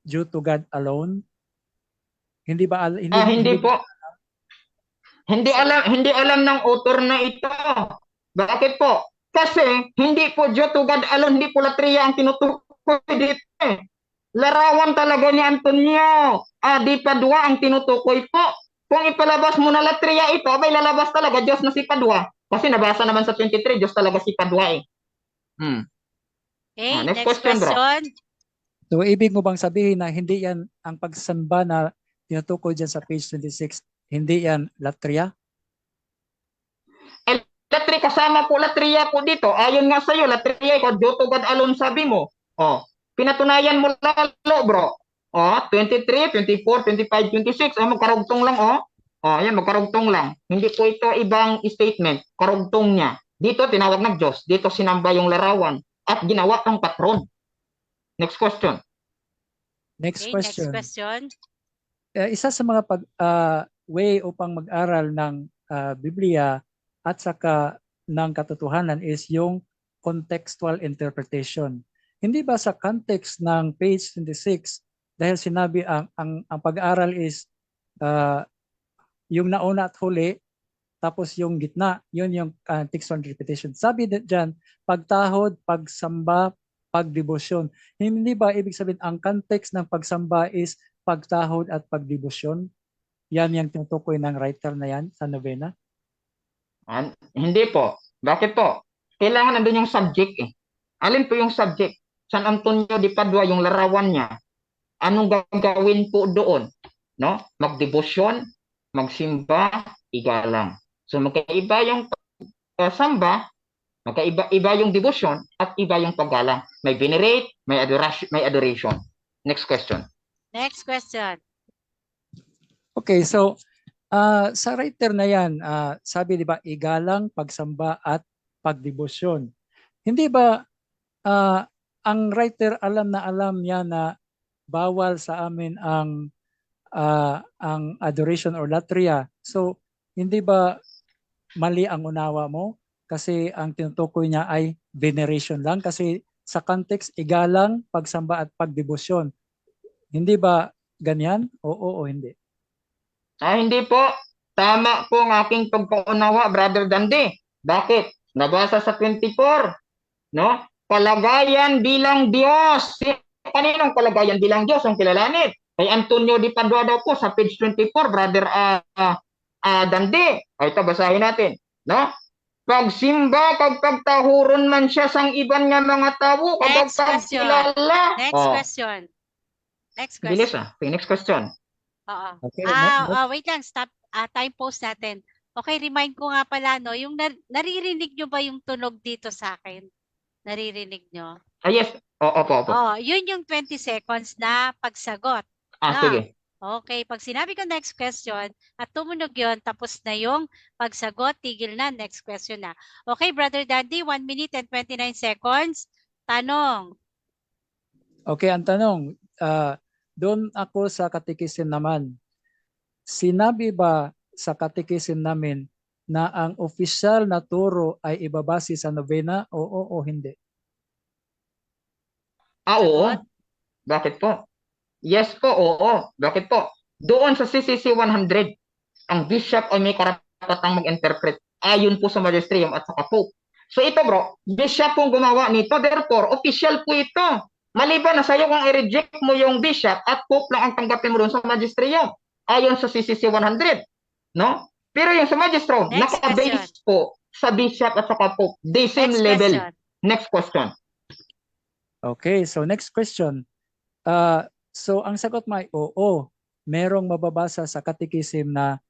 due to God alone? Hindi ba hindi po. Hindi alam ng author na ito. Bakit po? Kasi hindi po due to God alone, hindi po latria ang tinutukoy dito. Larawan talaga ni Antonio di Padua ang tinutukoy po. Kung ipalabas mo na latria ito, abay lalabas talaga Diyos na si Padua. Kasi nabasa naman sa 23, Diyos talaga si Padua Okay, next question. Bro. So, ibig mo bang sabihin na hindi yan ang pagsamba na tinutukoy dyan sa page 26, hindi yan latria? Latria, kasama po latria po dito. Ayon nga sa'yo, latria ko, due to God alone sabi mo. Pinatunayan mo lalo, bro. 23, 24, 25, 26. Magkarugtong lang, Ayan, magkarugtong lang. Hindi po ito ibang statement. Karugtong niya. Dito, tinawag ng Diyos. Dito, sinamba yung larawan. At ginawa ang patron. Next question. Next question. Next question. Isa sa mga way upang mag-aral ng Biblia at saka ng katotohanan is yung contextual interpretation. Hindi ba sa context ng page 26, dahil sinabi ang pag-aaral is yung nauna at huli, tapos yung gitna, yun yung contextual interpretation. Sabi dyan, pagtahod, pagsamba, pagdebosyon. Hindi ba ibig sabihin ang context ng pagsamba is pagtahod at pagdebosyon? Yan yung tinutukoy ng writer na yan sa novena? Hindi po. Bakit po? Kailangan nandun yung subject Alin po yung subject? San Antonio de Padua, yung larawan niya. Anong gagawin po doon? No? Magdebosyon, magsimba, igalang. So magkaiba yung samba, magkaiba yung devotion, at iba yung paggalang. May venerate, may adoration. Next question. Next question. Okay, so sa writer na yan, sabi di ba, igalang, pagsamba at pagdebosyon. Hindi ba ang writer alam niya na bawal sa amin ang adoration or latria. So, hindi ba mali ang unawa mo? Kasi ang tinutukoy niya ay veneration lang. Kasi sa context, igalang, pagsamba at pagdebosyon. Hindi ba ganyan? Oo o hindi? Hindi po. Tama po ang aking pagpaunawa, Brother Dandi. Bakit? Nabasa sa 24, no? Kalagayan bilang Diyos. Kaninong kalagayan bilang Diyos ang kilalanin? Kay Antonio Di Padua daw po sa page 24, Brother Dandi. Ito, basahin natin. No? Pagsimba, kag pagtahuron man siya sang iban nga mga tao, kapag Next question. pagkilala. Next question. Next Bilis question. Okay, next question. Oo. Okay, Wait lang, stop. Time pause natin. Okay, remind ko nga pala, no, yung naririnig nyo ba yung tunog dito sa akin? Naririnig nyo? Yes. Opo. Yun yung 20 seconds na pagsagot. Sige. Okay, pag sinabi ko next question at tumunog yun, tapos na yung pagsagot, tigil na, next question na. Okay, Brother Dandy, 1 minute and 29 seconds. Tanong. Okay, ang tanong, doon ako sa katikisim naman. Sinabi ba sa katikisim namin na ang opisyal na turo ay ibabase sa novena? Oo o hindi? Oo. Sagot? Bakit po? Yes po, oo. Bakit po? Doon sa CCC 100, ang bishop ay may karapatang mag-interpret ayon po sa magisterium at saka pope. So ito bro, bishop pong gumawa nito, therefore, official po ito. Maliban na sa'yo kung i-reject mo yung bishop at pope lang ang tanggapin mo doon sa magisterium ayon sa CCC 100. No? Pero yung sa magistro, Next naka-base po sa bishop at saka pope. The same Next level. question. Next question. Okay, so next question. So ang sagot mo ay oo. Merong mababasa sa katikisim na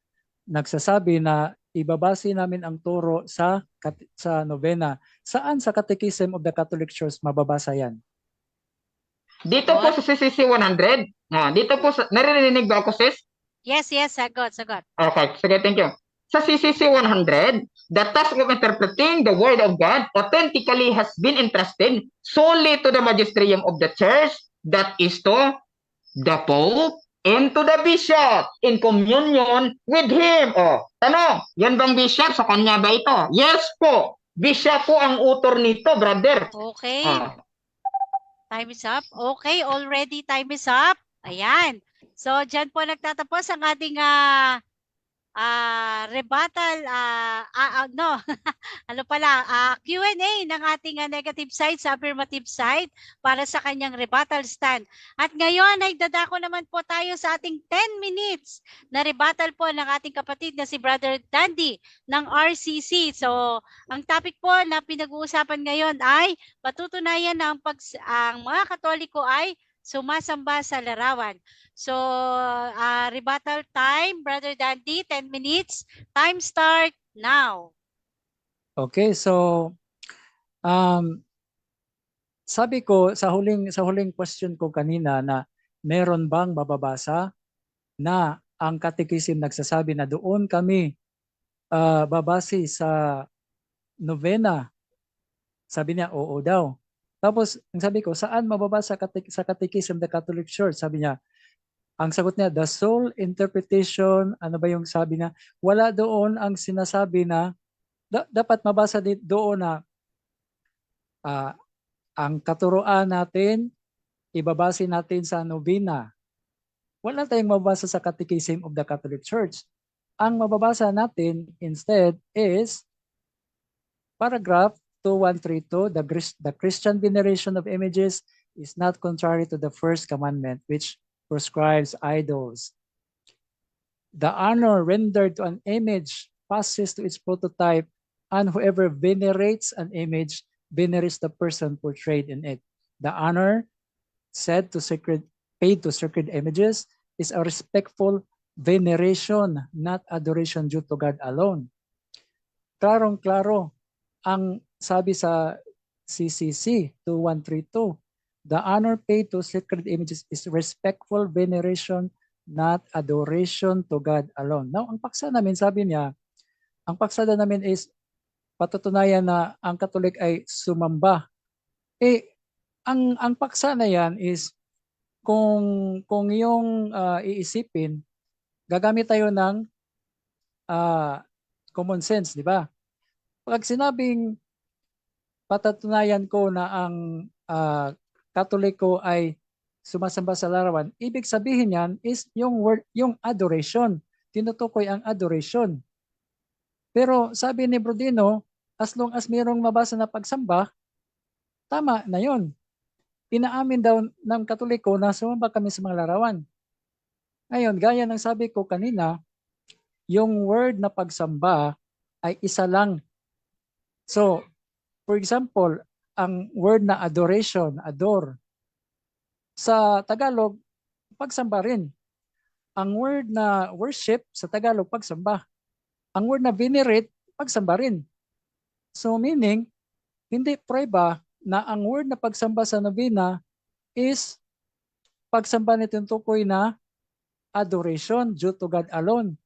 nagsasabi na ibabase namin ang turo sa novena. Saan sa Catechism of the Catholic Church mababasa yan? Dito po sa CCC 100. Dito po sa, naririnig ba ako sis? Yes, sagot. Okay, sige, thank you. Sa CCC 100, the task of interpreting the Word of God authentically has been entrusted solely to the magisterium of the Church, that is to the Pope and to the Bishop in communion with him. Tanong, yan bang Bishop? Sa kanya ba ito? Yes po. Bishop po ang author nito, brother. Okay. Time is up. Okay, already time is up. Ayan. So, dyan po nagtatapos ang ating rebuttal, Q&A ng ating negative side sa affirmative side para sa kanyang rebuttal stand. At ngayon ay dadako naman po tayo sa ating 10 minutes na rebuttal po ng ating kapatid na si Brother Dandy ng RCC. So, ang topic po na pinag-uusapan ngayon ay patutunayan na ang mga Katoliko ay sumasamba sa larawan. So, rebuttal time, Brother Dandy, 10 minutes. Time start now. Okay, so sabi ko sa huling question ko kanina na meron bang mababasa na ang Catechism nagsasabi na doon kami babase sa novena. Sabi niya, oo daw. Tapos, ang sabi ko, saan mababasa sa Catechism of the Catholic Church? Sabi niya, ang sagot niya, the sole interpretation, ano ba yung sabi niya? Wala doon ang sinasabi na, dapat mabasa doon na ang katuruan natin, ibabase natin sa novena. Wala tayong mababasa sa Catechism of the Catholic Church. Ang mababasa natin instead is paragraph 2132, the Christian veneration of images is not contrary to the first commandment, which prescribes idols. The honor rendered to an image passes to its prototype, and whoever venerates an image venerates the person portrayed in it. The honor paid to sacred images is a respectful veneration, not adoration due to God alone. Klarong-klaro ang sabi sa CCC 2132, the honor paid to sacred images is respectful veneration, not adoration to God alone. Now, ang paksa namin, sabi niya, ang paksada namin is patutunayan na ang Katolik ay sumamba. Ang paksa na yan is kung yung iisipin, gagamit tayo ng common sense, di ba? Pag sinabing patatunayan ko na ang Katoliko ay sumasamba sa larawan, ibig sabihin yan is yung word, yung adoration. Tinutukoy ang adoration. Pero sabi ni Brodino, as long as mayroong mabasa na pagsamba, tama na yon. Inaamin daw ng Katoliko na sumamba kami sa mga larawan. Ngayon, gaya ng sabi ko kanina, yung word na pagsamba ay isa lang. So, for example, ang word na adoration, adore, sa Tagalog, pagsamba rin. Ang word na worship, sa Tagalog, pagsamba. Ang word na venerate, pagsamba rin. So meaning, hindi prueba na ang word na pagsamba sa novena is pagsamba na tinutukoy na adoration due to God alone.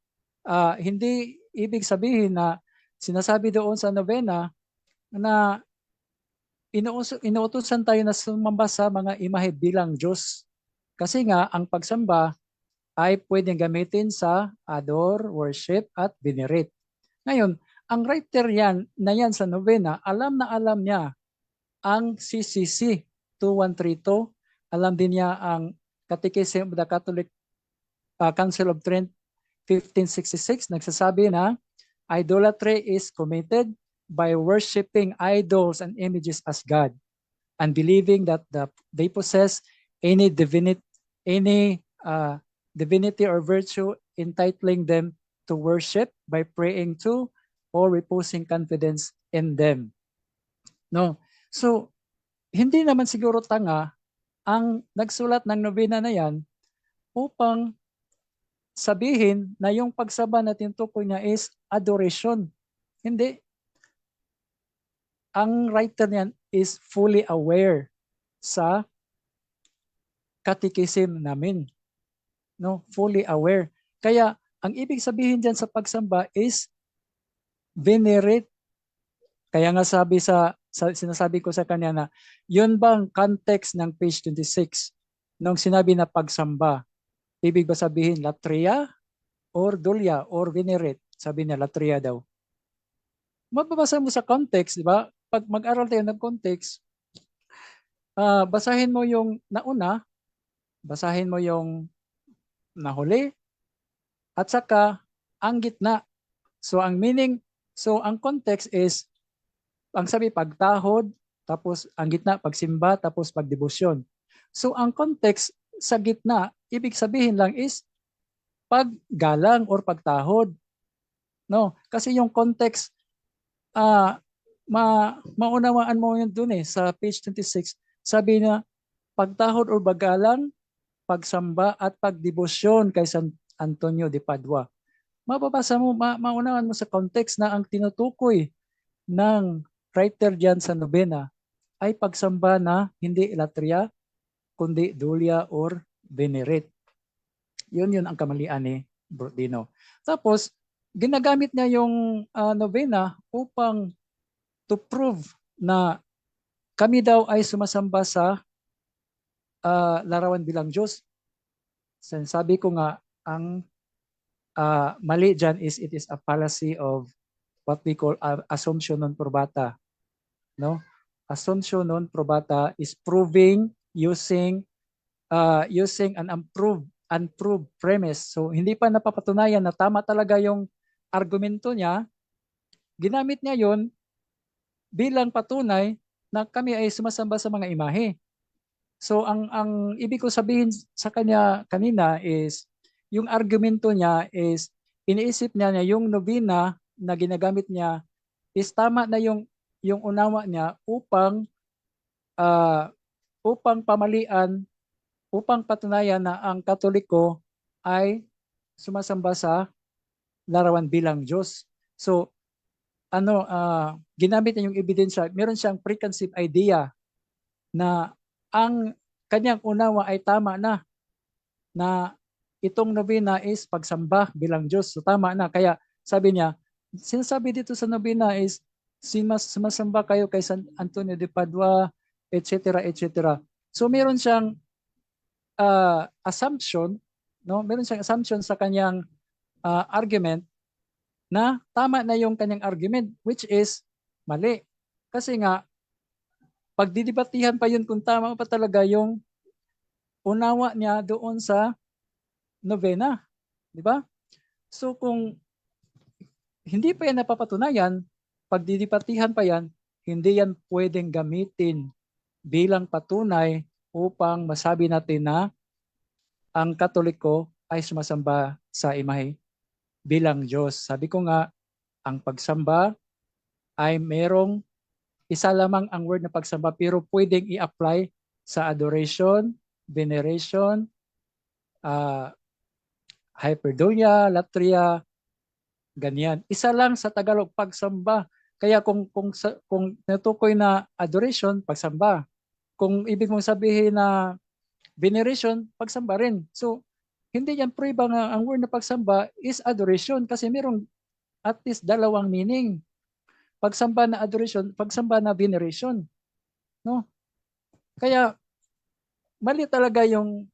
Hindi ibig sabihin na sinasabi doon sa novena na inuutusan tayo na sumamba sa mga imahe bilang Diyos. Kasi nga, ang pagsamba ay pwedeng gamitin sa adore, worship, at venerate. Ngayon, ang writer na yan sa novena, alam na alam niya ang CCC 2132, alam din niya ang Catechism of the Catholic Council of Trent 1566, nagsasabi na idolatry is committed by worshiping idols and images as God and believing that they possess any divinity or virtue entitling them to worship by praying to or reposing confidence in them. No. So, hindi naman siguro tanga ang nagsulat ng nobena na yan upang sabihin na yung pagsamba na tinutukoy niya is adoration. Hindi. Ang writer niyan is fully aware sa catechism namin. No, fully aware. Kaya ang ibig sabihin diyan sa pagsamba is venerate. Kaya nga sinasabi ko sa kanya na yun bang context ng page 26 nung sinabi na pagsamba. Ibig ba sabihin latria or dulia or venerate? Sabi niya latria daw. Mababasa mo sa context, di ba? Pag mag-aral tayo ng context, basahin mo yung nauna, basahin mo yung nahuli, at saka ang gitna. So ang meaning, ang context is, ang sabi pagtahod, tapos ang gitna pagsimba, tapos pagdebosyon. So ang context sa gitna, ibig sabihin lang is paggalang or pagtahod. No, kasi yung context maunawaan mo yun dun sa page 26. Sabi na pagtahod or bagalang, pagsamba at pagdebosyon kay San Antonio de Padua. Mababasa mo, maunawaan mo sa context na ang tinutukoy ng writer diyan sa nobena ay pagsamba na hindi latria, kundi dulia or venerate. Yun ang kamalian ni Brodino. Tapos, ginagamit niya yung novena upang to prove na kami daw ay sumasamba sa larawan bilang Diyos. Sabi ko nga, ang mali dyan is it is a fallacy of what we call assumption non probata. No? Assumption non probata is proving using an unproved premise. So hindi pa napapatunayan na tama talaga yung argumento niya. Ginamit niya yon bilang patunay na kami ay sumasamba sa mga imahe. So ang ibig ko sabihin sa kanya kanina is yung argumento niya is iniisip niya na yung novena na ginagamit niya is tama na yung unawa niya upang pamalian, upang patunayan na ang Katoliko ay sumasamba sa larawan bilang Diyos. So ginamit niya yung ebidensya, meron siyang preconceived idea na ang kanyang unawa ay tama na itong nobena is pagsamba bilang Diyos. So tama na. Kaya sabi niya, sinasabi dito sa nobena is sumasamba kayo kay San Antonio de Padua, etc. etc. So meron siyang assumption, no? Meron siyang assumption sa kanyang argument na tama na yung kanyang argument, which is mali. Kasi nga, pagdidibatihan pa yun kung tama pa talaga yung unawa niya doon sa novena. Di ba? So kung hindi pa yan napapatunayan, pagdidibatihan pa yan, hindi yan pwedeng gamitin bilang patunay upang masabi natin na ang Katoliko ay sumasamba sa imahe bilang Diyos. Sabi ko nga, ang pagsamba ay merong isa lamang ang word na pagsamba pero pwedeng i-apply sa adoration, veneration, hyperdulia, latria, ganyan. Isa lang sa Tagalog, pagsamba. Kaya kung natukoy na adoration, pagsamba. Kung ibig mong sabihin na veneration, pagsamba rin. So, hindi yan prueba nga ang word na pagsamba is adoration kasi merong at least dalawang meaning. Pagsamba na adoration, pagsamba na veneration. No? Kaya, mali talaga yung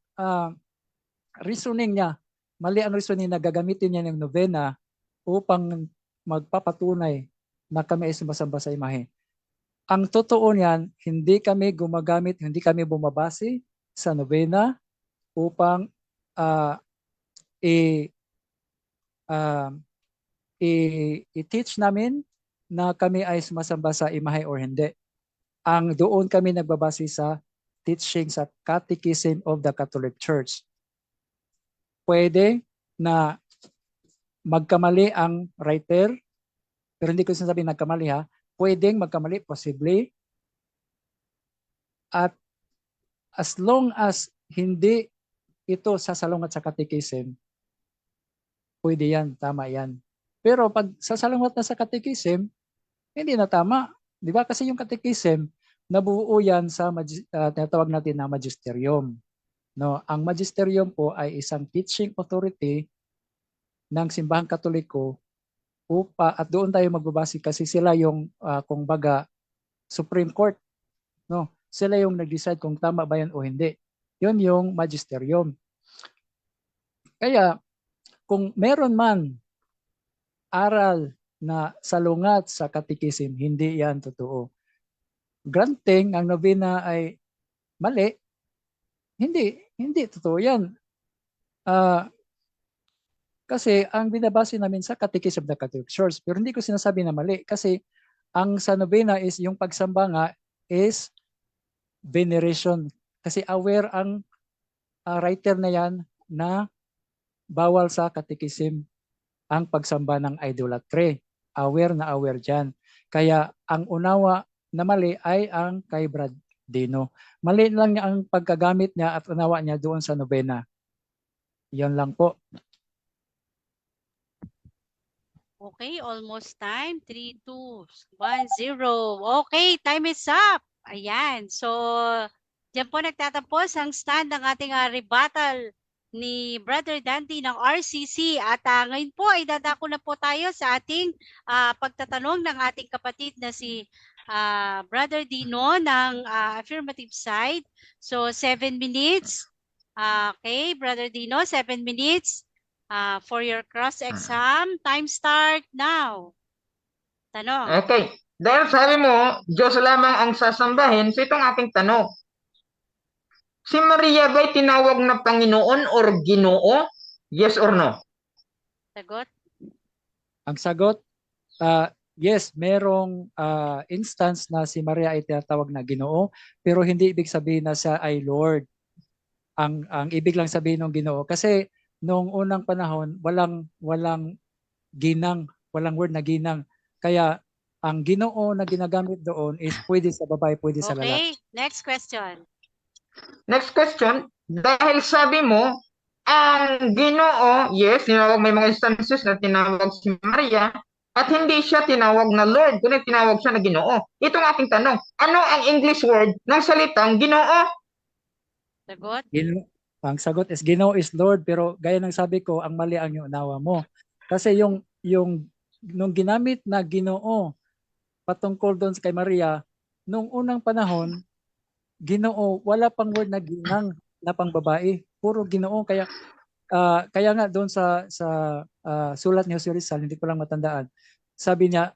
reasoning niya. Mali ang reasoning na gagamitin niya ng novena upang magpapatunay na kami ay sumasamba sa imahe. Ang totoo niyan, hindi kami gumagamit, hindi kami bumabase sa novena upang i-teach namin na kami ay sumasamba sa imahe or hindi. Ang doon kami nagbabase sa teaching sa Catechism of the Catholic Church. Pwede na magkamali ang writer, pero hindi ko sinasabi nagkamali ha. Pwedeng magkamali, possibly. At as long as hindi ito sasalungat sa Catechism, pwede yan, tama yan. Pero pag sasalungat na sa Catechism, hindi na tama. Di ba? Kasi yung Catechism, nabuo yan sa tinatawag natin na magisterium. No, ang magisterium po ay isang teaching authority ng simbahang Katoliko at doon tayo magbabase kasi sila yung kung baga Supreme Court, no? Sila yung nag-decide kung tama ba yan o hindi. Yun yung magisterium. Kaya kung meron man aral na salungat sa Catechism, hindi yan totoo. Granting ang novena ay mali, hindi totoo yan. Kasi ang binabase namin sa Catechism of the Catholic Church, pero hindi ko sinasabi na mali kasi ang sa novena is yung pagsamba nga is veneration. Kasi aware ang writer na yan na bawal sa Catechism ang pagsamba ng idolatry. Aware na aware dyan. Kaya ang unawa na mali ay ang kay Brad Dino. Mali lang niya ang pagkagamit niya at unawa niya doon sa novena. Yan lang po. Okay, almost time. 3, 2, 1, 0. Okay, time is up. Ayan. So, diyan po nagtatapos ang stand ng ating rebuttal ni Brother Dandy ng RCC. At ngayon po ay dadako na po tayo sa ating pagtatanong ng ating kapatid na si Brother Dino ng affirmative side. So, 7 minutes. Okay, Brother Dino, 7 minutes. For your cross-exam, time start now. Tanong. Okay. Dahil sabi mo, Diyos lamang ang sasambahin, so itong aking tanong. Si Maria ba'y tinawag na Panginoon or Ginoo? Yes or no? Sagot? Ang sagot, yes, merong instance na si Maria ay tinatawag na Ginoo, pero hindi ibig sabihin na siya ay Lord. Ang ibig lang sabihin ng Ginoo kasi noong unang panahon walang ginang, walang word na ginang. Kaya ang Ginoo na ginagamit doon is pwede sa babae, pwede sa lalaki. Okay, next question. Next question, dahil sabi mo, ang Ginoo, yes, tinawag, may mga instances na tinawag si Maria, at hindi siya tinawag na Lord, kundi tinawag siya na Ginoo. Itong aking tanong, ano ang English word ng salitang Ginoo? Sagot? Ang sagot is Ginoo is Lord, pero gaya ng sabi ko, ang mali ang unawa mo. Kasi nung ginamit na Ginoo patungkol doon kay Maria, nung unang panahon, Ginoo, wala pang word na ginang. na pangbabae, puro Ginoo. Kaya nga doon sa sulat ni Jose Rizal, hindi ko lang matandaan. Sabi niya,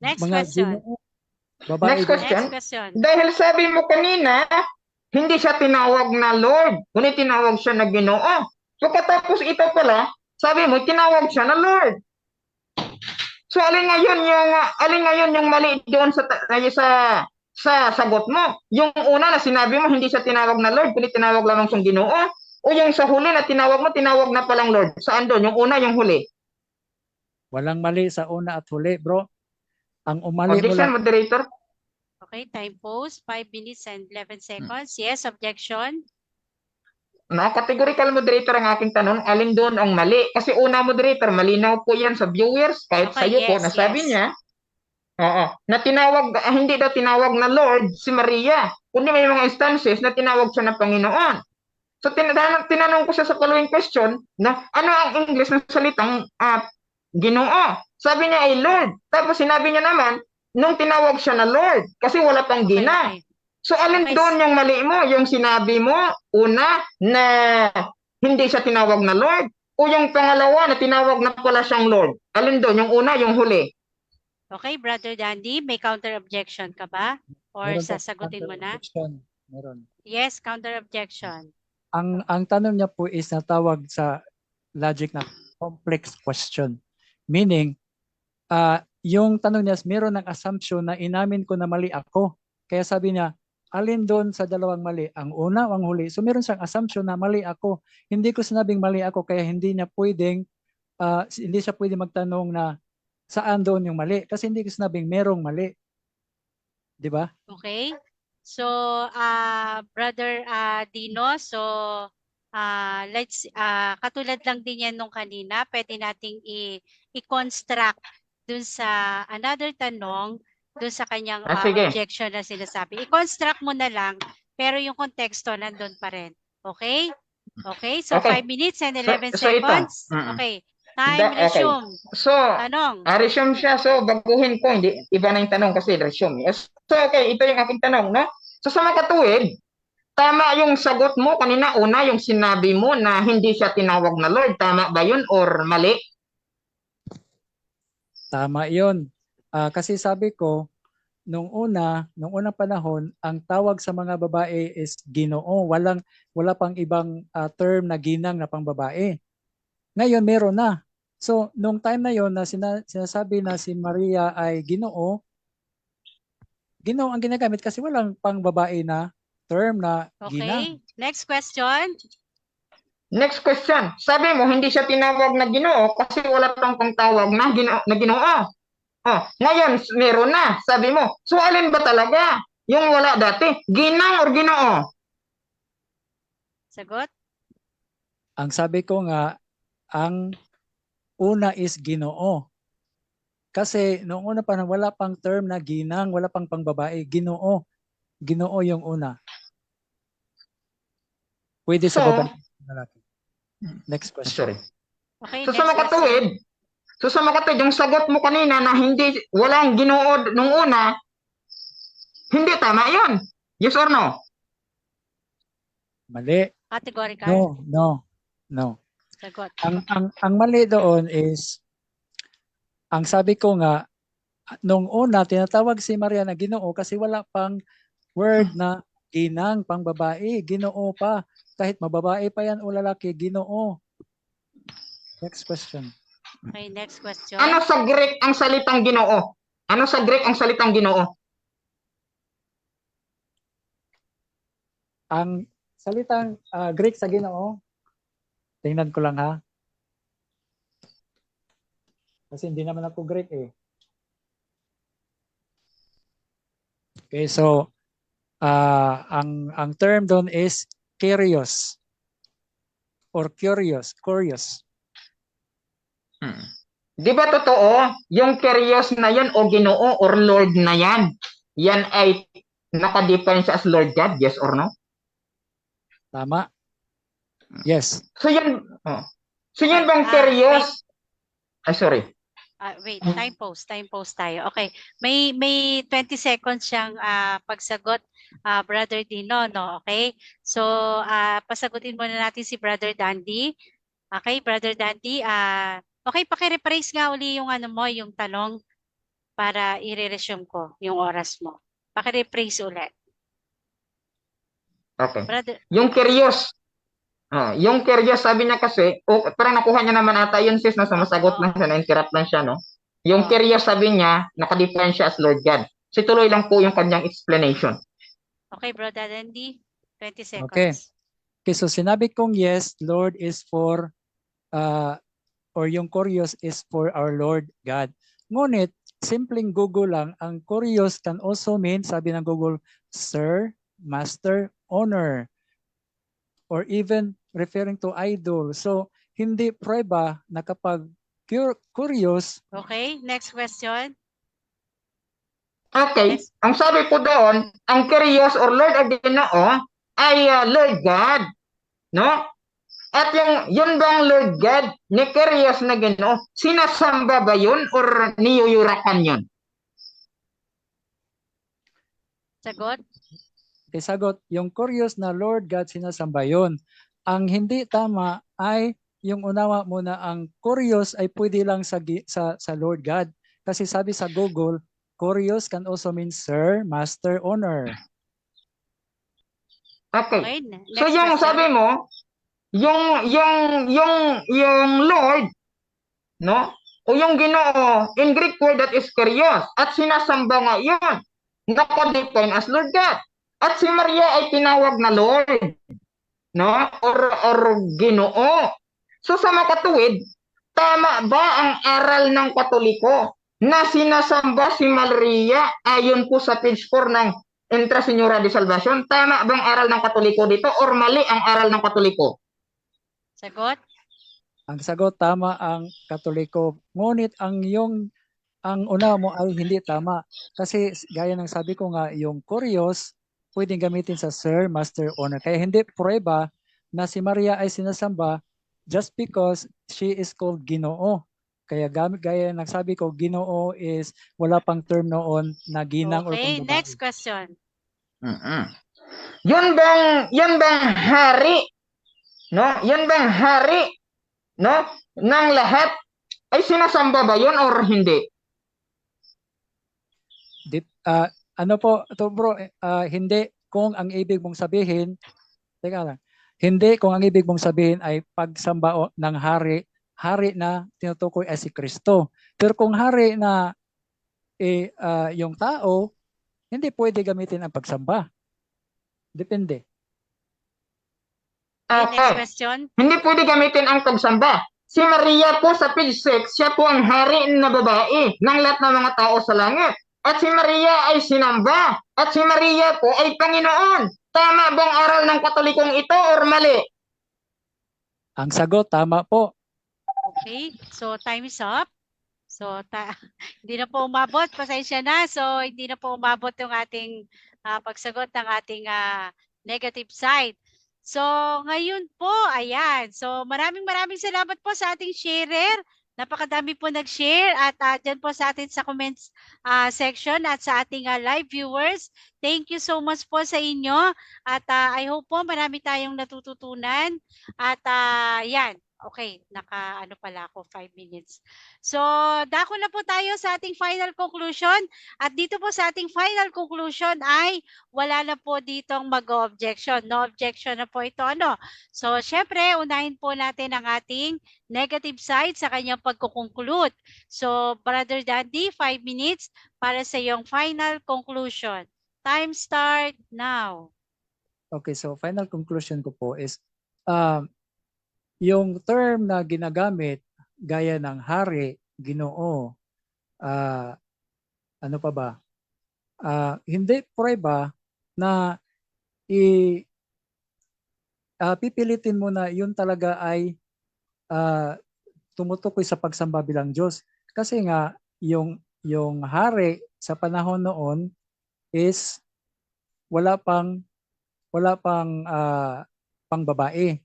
Next mga question. Ginoo, babae Next daw. question. Next question. Dahil sabi mo kanina, hindi siya tinawag na Lord, kundi tinawag siya na Ginoo. So katapos ito pala, sabi mo, tinawag siya na Lord. So alin ngayon yung mali doon sa sagot mo? Yung una na sinabi mo, hindi siya tinawag na Lord, kundi tinawag lamang siyang Ginoo. O yung sa huli na tinawag mo, tinawag na palang Lord. Saan doon? Yung una, yung huli? Walang mali sa una at huli, bro. Ang umali mo Objection, lang, moderator. Okay, time pause, 5 minutes and 11 seconds. Yes, objection. Na-categorical moderator ang aking tanong, alin doon ang mali? Kasi una moderator, malinaw po yan sa viewers, kahit sa Okay, iyo po, yes, nasabi yes. niya, na tinawag, hindi daw tinawag na Lord si Maria, kundi may mga instances na tinawag siya na Panginoon. So tinanong ko siya sa following question, na ano ang English ng salitang Ginoo? Sabi niya ay Lord. Tapos sinabi niya naman, nung tinawag siya na Lord, kasi wala pang Okay, gina. okay. So alin Okay. doon yung mali mo? Yung sinabi mo, una, na hindi siya tinawag na Lord? O yung pangalawa na tinawag na pala siyang Lord? Alin doon? Yung una, yung huli? Okay, Brother Dandy, may counter objection ka ba? Or meron po sasagutin mo na? counter-objection. Meron. Yes, counter objection. Ang tanong niya po is natawag sa logic na complex question. Meaning, yung tanong niya, meron ng assumption na inamin ko na mali ako. Kaya sabi niya, alin doon sa dalawang mali? Ang una o ang huli? So meron siyang assumption na mali ako. Hindi ko sinabing mali ako, kaya hindi siya pwedeng magtanong na saan doon yung mali. Kasi hindi ko sinabing merong mali. Di ba? Okay. So, Brother Dino, so katulad lang din yan nung kanina, pwede nating i-construct dun sa another tanong, dun sa kanyang Sige. objection na sinasabi. I-construct mo na lang, pero yung konteksto nandun pa rin. Okay? Okay, so Okay. 5 minutes and 11 So ito. seconds. Okay, time Okay. resume. So, Tanong. resume siya. So, baguhin ko. Hindi, iba na yung tanong kasi resume. Yes. So, okay. Ito yung aking tanong, no? So, sa makatuwid, tama yung sagot mo kanina. Una, yung sinabi mo na hindi siya tinawag na Lord. Tama ba yun or mali? Tama yun. Kasi sabi ko, nung unang panahon, ang tawag sa mga babae is Ginoo. Wala pang ibang term na ginang na pang babae. Ngayon, meron na. So, nung time na yon na sinasabi na si Maria ay Ginoo ang ginagamit kasi walang pang babae na term na ginang. Okay, next question. Next question. Sabi mo, hindi siya tinawag na Ginoo kasi wala pang pangtawag na Ginoo. Ngayon, meron na. Sabi mo, so alin ba talaga? Yung wala dati, ginang or Ginoo? Sagot? Ang sabi ko nga, ang una is Ginoo. Kasi noong una pa wala pang term na ginang, wala pang pangbabae, Ginoo. Ginoo yung una. Pwede sa babae. Next question. Sorry. Okay, So next sa makatuwid, yung sagot mo kanina na walang Ginoo nung una, hindi tama yun. Yes or no? Mali. Categorical? No. Sagot. Ang mali doon is, ang sabi ko nga, nung una, tinatawag si Maria na Ginoo kasi wala pang word na ginang, pang babae, Ginoo pa. Kahit mababae pa yan o lalaki, Ginoo. Next question. Okay, next question. Ano sa Greek ang salitang Ginoo? Ano sa Greek ang salitang Ginoo? Ang salitang Greek sa Ginoo, tingnan ko lang ha. Kasi hindi naman ako Greek eh. Okay, so ang term doon is kyrios or curious. Di ba totoo, yung Kyrios na yan o Ginoo or Lord na yan, yan ay nakadefine siya as Lord God, yes or no? Tama? Yes. So yan bang Kyrios? Sorry. Wait, time pause tayo. Okay. May 20 seconds siyang pagsagot, Brother Dino, no? Okay? So, pasagutin muna natin si Brother Dandy. Okay, Brother Dandy, okay, paki-rephrase nga uli yung ano mo, yung tanong para i-resume ko yung oras mo. Paki-rephrase ulit. Okay. Brother, Yung curious, sabi niya kasi, parang nakuha niya naman ata yun sis, na sumasagot Oo. lang siya, na-interrupt lang siya, no? Yung Oo. curious, sabi niya, nakadefine siya as Lord God. So, tuloy lang po yung kanyang explanation. Okay, Brother Dandy, 20 seconds. Okay. Okay, so sinabi kong yes, Lord is for, or yung Kurios is for our Lord God. Ngunit, simpleng Google lang, ang Kurios can also mean, sabi ng Google, Sir, Master, Honor, or even referring to idol. So, hindi prueba na kapag curious, Okay, next question. Okay, Next. ang sabi po doon, ang curious or Lord of Ginoo ay Lord God, no? At yun bang Lord God ni curious na Ginoo, sinasamba ba yun or niyuyurakan yun? Sagot. sagot, yung curious na Lord God sinasamba yun. Ang hindi tama ay yung unawa mo na ang curious ay pwede lang sa Lord God. Kasi sabi sa Google, curious can also mean Sir, Master, Honor. Okay. Next So yung question. sabi mo, yung Lord, no? O yung Ginoo, in Greek word that is curious, at sinasamba nga yun, nakadefine as Lord God. At si Maria ay tinawag na Lord, no? Or Ginoo. So sa makatuwid, tama ba ang aral ng Katoliko na sinasamba si Maria ayon po sa page 4 ng Intra Senyora de Salvacion? Tama bang aral ng Katoliko dito or mali ang aral ng Katoliko? Sagot. Ang sagot, tama ang Katoliko. Ngunit ang una mo ay hindi tama. Kasi gaya ng sabi ko nga, yung curious, pwedeng gamitin sa Sir, Master, Honor. Kaya hindi prueba na si Maria ay sinasamba just because she is called Ginoo. Kaya gaya ng sabi ko, Ginoo is wala pang term noon na ginang or Okay, pangbabae. next question. Yun bang hari, no? Yun bang hari, no? Ng lahat ay sinasamba ba yun or hindi? Ano po, to bro, hindi kung ang ibig mong sabihin, teka lang, hindi kung ang ibig mong sabihin ay pagsamba ng hari na tinutukoy ay si Kristo. Pero kung hari na yung tao, hindi pwede gamitin ang pagsamba. Depende. Okay, next Okay. question. Hindi pwede gamitin ang pagsamba. Si Maria po sa page 6, siya po ang hari na babae ng lahat ng mga tao sa langit. At si Maria ay sinamba. At si Maria po ay Panginoon. Tama bang aral ng Katolikong ito or mali? Ang sagot, tama po. Okay, so time is up. So, hindi na po umabot. Pasensya na. So, hindi na po umabot yung ating pagsagot ng ating negative side. So, ngayon po, ayan. So, maraming salamat po sa ating sharer. Napakadami po nag-share at dyan po sa atin sa comments section at sa ating live viewers. Thank you so much po sa inyo. At I hope po marami tayong natututunan. At yan. Okay, ano pala ako, 5 minutes. So, dako na po tayo sa ating final conclusion. At dito po sa ating final conclusion ay wala na po ditong mag-objection. No objection na po ito. So, syempre, unahin po natin ang ating negative side sa kanyang pagkukonclude. So, Brother Dandy, 5 minutes para sa iyong final conclusion. Time start now. Okay, so final conclusion ko po is yung term na ginagamit gaya ng hari, Ginoo, ano pa ba? Hindi prueba na pipilitin mo na yun talaga ay tumutukoy sa pagsamba bilang Diyos. Kasi nga yung hari sa panahon noon is wala pang pangbabae.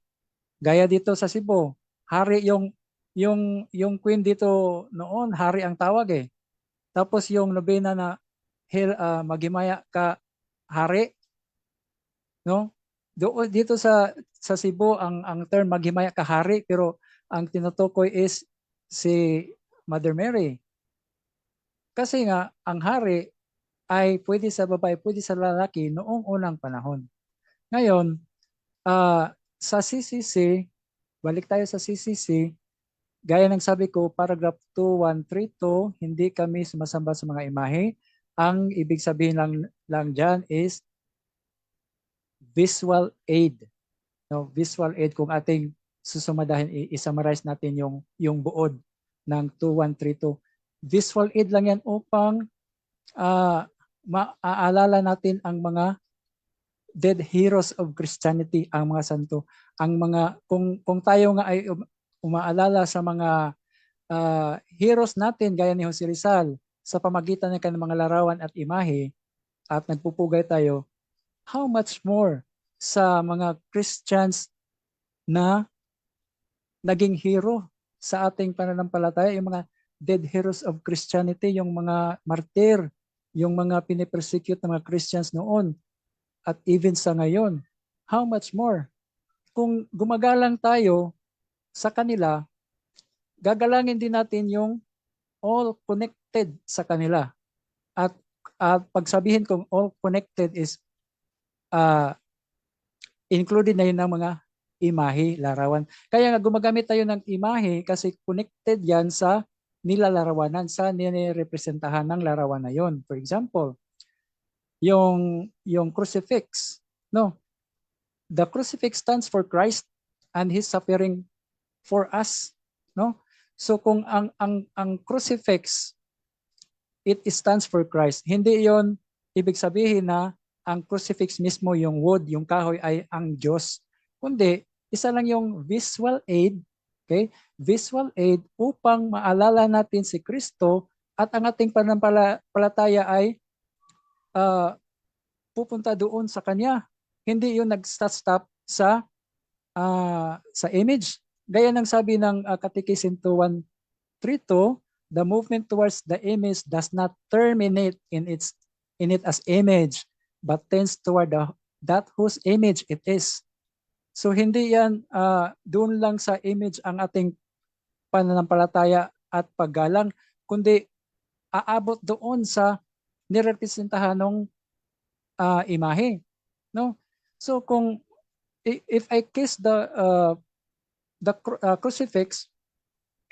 Gaya dito sa Cebu, hari yung yung queen dito noon, hari ang tawag eh. Tapos yung nobena na maghimaya ka hari, no? Doon dito sa Cebu ang term maghimaya ka hari, pero ang tinutukoy is si Mother Mary. Kasi nga ang hari ay pwede sa babae, pwede sa lalaki noong unang panahon. Ngayon, sa CCC, balik tayo sa CCC, gaya ng sabi ko, paragraph 2132, hindi kami sumasamba sa mga imahe. Ang ibig sabihin lang dyan is visual aid. No, visual aid kung ating susumadahin, i-summarize natin yung buod ng 2132. Visual aid lang yan upang maaalala natin ang mga dead heroes of Christianity, ang mga santo. Ang mga kung tayo nga ay umaalala sa mga heroes natin gaya ni Jose Rizal sa pamagitan ng kanyang mga larawan at imahe at nagpupugay tayo, how much more sa mga Christians na naging hero sa ating pananampalataya, yung mga dead heroes of Christianity, yung mga martir, yung mga pinipersecute ng mga Christians noon at even sa ngayon. How much more? Kung gumagalang tayo sa kanila, gagalangin din natin yung all connected sa kanila. At pagsabihin kong all connected is included na yun ng mga imahe, larawan. Kaya nga gumagamit tayo ng imahe kasi connected yan sa nilalarawanan, sa nirepresentahan ng larawan na yon. For example, yung crucifix, no? The crucifix stands for Christ and His suffering for us, no? So kung ang crucifix, it stands for Christ. Hindi yon ibig sabihin na ang crucifix mismo, yung wood, yung kahoy ay ang Diyos. Kundi isa lang yung visual aid, okay? Visual aid upang maalala natin si Kristo at ang ating pananampalataya ay pupunta doon sa Kanya. Hindi yung nag-stop sa image. Gaya ng sabi ng Catechism 2132, the movement towards the image does not terminate in it as image, but tends toward that whose image it is. So hindi yan doon lang sa image ang ating pananampalataya at paggalang, kundi aabot doon sa nirepresentahan ng imahe, no? So kung if I kiss the crucifix,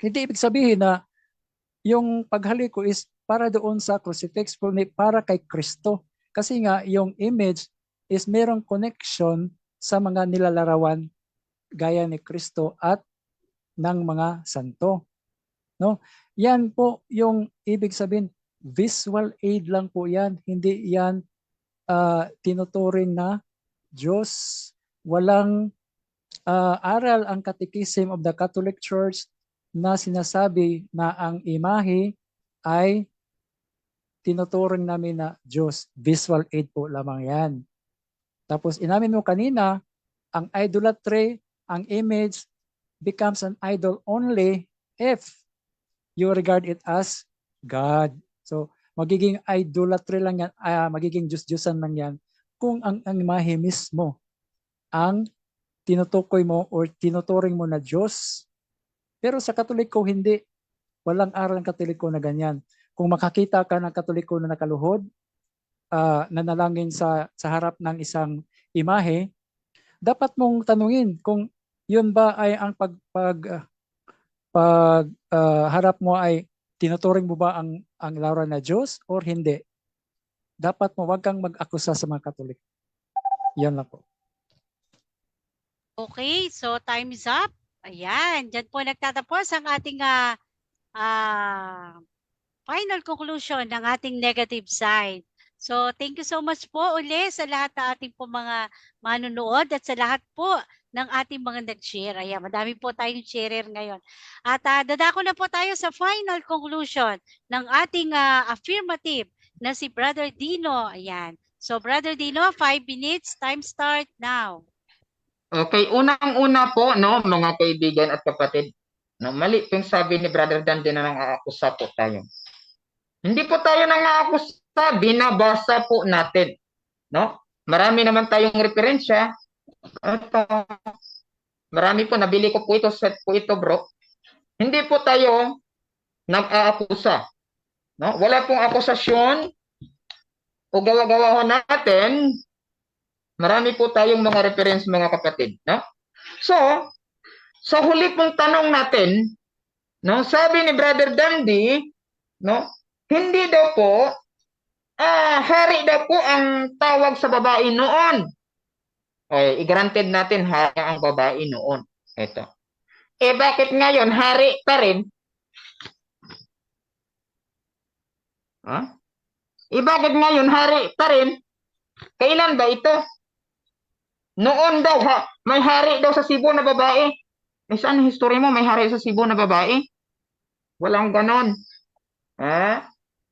hindi ibig sabihin na yung paghalik ko is para doon sa crucifix, kundi para kay Kristo. Kasi nga yung image is merong connection sa mga nilalarawan gaya ni Kristo at ng mga santo, no? Yan po yung ibig sabihin, visual aid lang po yan, hindi yan tinuturing na Diyos. Walang aral ang Catechism of the Catholic Church na sinasabi na ang imahe ay tinuturing namin na Diyos. Visual aid po lamang yan. Tapos inamin mo kanina, ang idolatry, ang image becomes an idol only if you regard it as God. So magiging idolatry lang yan, magiging Diyos-Diyosan lang yan kung ang imahe mismo ang tinutukoy mo or tinuturing mo na Diyos. Pero sa Katoliko hindi. Walang aral ng Katoliko na ganyan. Kung makakita ka ng Katoliko na nakaluhod, nanalangin sa harap ng isang imahe, dapat mong tanungin kung yun ba ay ang harap mo ay tinuturing mo ba ang larawan na Diyos or hindi. Dapat mo wag kang mag-akusa sa mga Katoliko. Yan lang po. Okay, so time is up. Ayan, dyan po nagtatapos ang ating final conclusion ng ating negative side. So, thank you so much po uli sa lahat ng ating po mga manunood at sa lahat po ng ating mga nag-share. Ayan, madami po tayong sharer ngayon. At dadako na po tayo sa final conclusion ng ating affirmative na si Brother Dino. Ayan. So, Brother Dino, 5 minutes. Time start now. Okay, unang-una po, no, mga kaibigan at kapatid, No, mali po yung sabi ni Brother Dandy na nang-aakusa po tayo. Hindi po tayo nang-aakusa, binabasa po natin. No? Marami naman tayong referensya. Ito, marami po, nabili ko po ito, set po ito bro. Hindi po tayo nag-aakusa. No? Wala pong akusasyon o gawa-gawa natin. Marami po tayong mga reference mga kapatid. No? So, sa huli pong tanong natin, no, sabi ni Brother Dandy, no, hindi daw po, hari daw po ang tawag sa babae noon. Okay, i-granted natin hari ang babae noon. Ito. Eh bakit ngayon hari pa rin? Ha? Eh bakit ngayon hari pa rin? Kailan ba ito? Noon daw, may hari daw sa Cebu na babae. Eh saan history mo? May hari sa Cebu na babae? Walang ganon.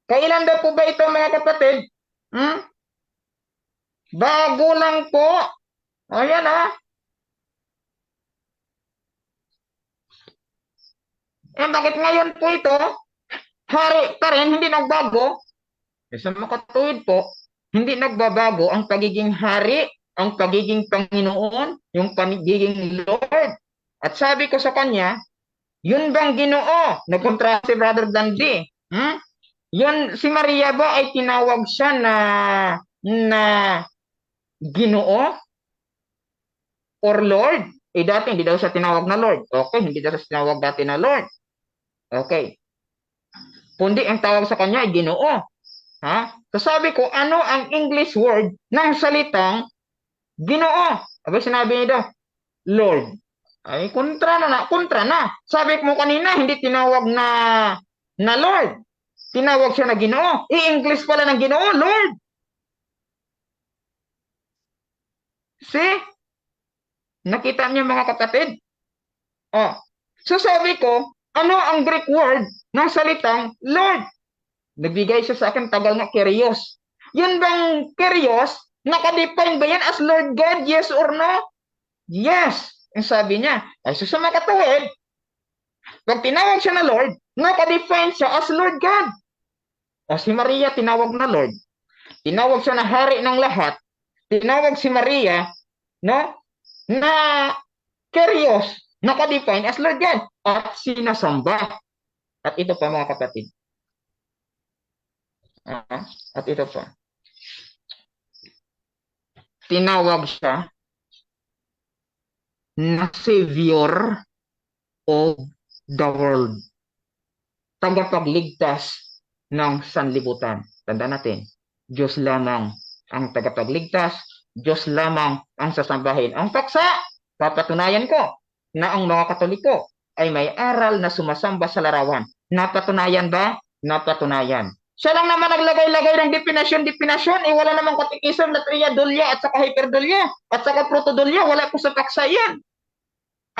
Kailan daw po ba ito mga kapatid? Bago lang po. Ayan Eh bakit ngayon po ito? Hari pa rin, hindi nagbago. Eh sa makatuwid po, hindi nagbabago ang pagiging hari, ang pagiging Panginoon, yung pagiging Lord. At sabi ko sa kanya, yun bang Ginoo? Nagkontra si Brother Dandy. Yun, si Maria ba ay tinawag siya na Ginoo? Or Lord? Eh dati hindi daw siya tinawag na Lord. Okay, hindi daw siya tinawag dati na Lord. Okay. Kundi ang tawag sa kanya ay Ginoo. So sabi ko, ano ang English word ng salitang Ginoo? Aba sinabi niya daw, Lord. Ay, kontra na. Sabi mo kanina, hindi tinawag na Lord. Tinawag siya na Ginoo. I-English pala ng Ginoo, Lord. See? Nakita niyo mga kapatid? So sabi ko, ano ang Greek word ng salitang Lord? Nagbigay siya sa akin, tagal nga, Kyrios. Yun bang Kyrios, nakadefine ba yan as Lord God? Yes or no? Yes. Ang sabi niya, ay sa makatuwid, pag tinawag siya na Lord, nakadefine siya as Lord God. O si Maria tinawag na Lord. Tinawag siya na hari ng lahat. Tinawag si Maria, no, na Kyrios, nakadefine as Lord God. At sinasamba. At ito pa mga kapatid. At ito pa. Tinawag siya na Savior of the world. Tagapagligtas ng sanlibutan. Tanda natin, Diyos lamang ang tagapagligtas, Diyos lamang ang sasambahin. Ang paksa, papatunayan ko na ang mga Katoliko ay may aral na sumasamba sa larawan. Napatunayan ba? Napatunayan. Siya lang naman naglagay-lagay ng definasyon, wala namang katikism, latria, dulya, at saka hyperdulya, at saka protodulya, wala po sa paksa yan.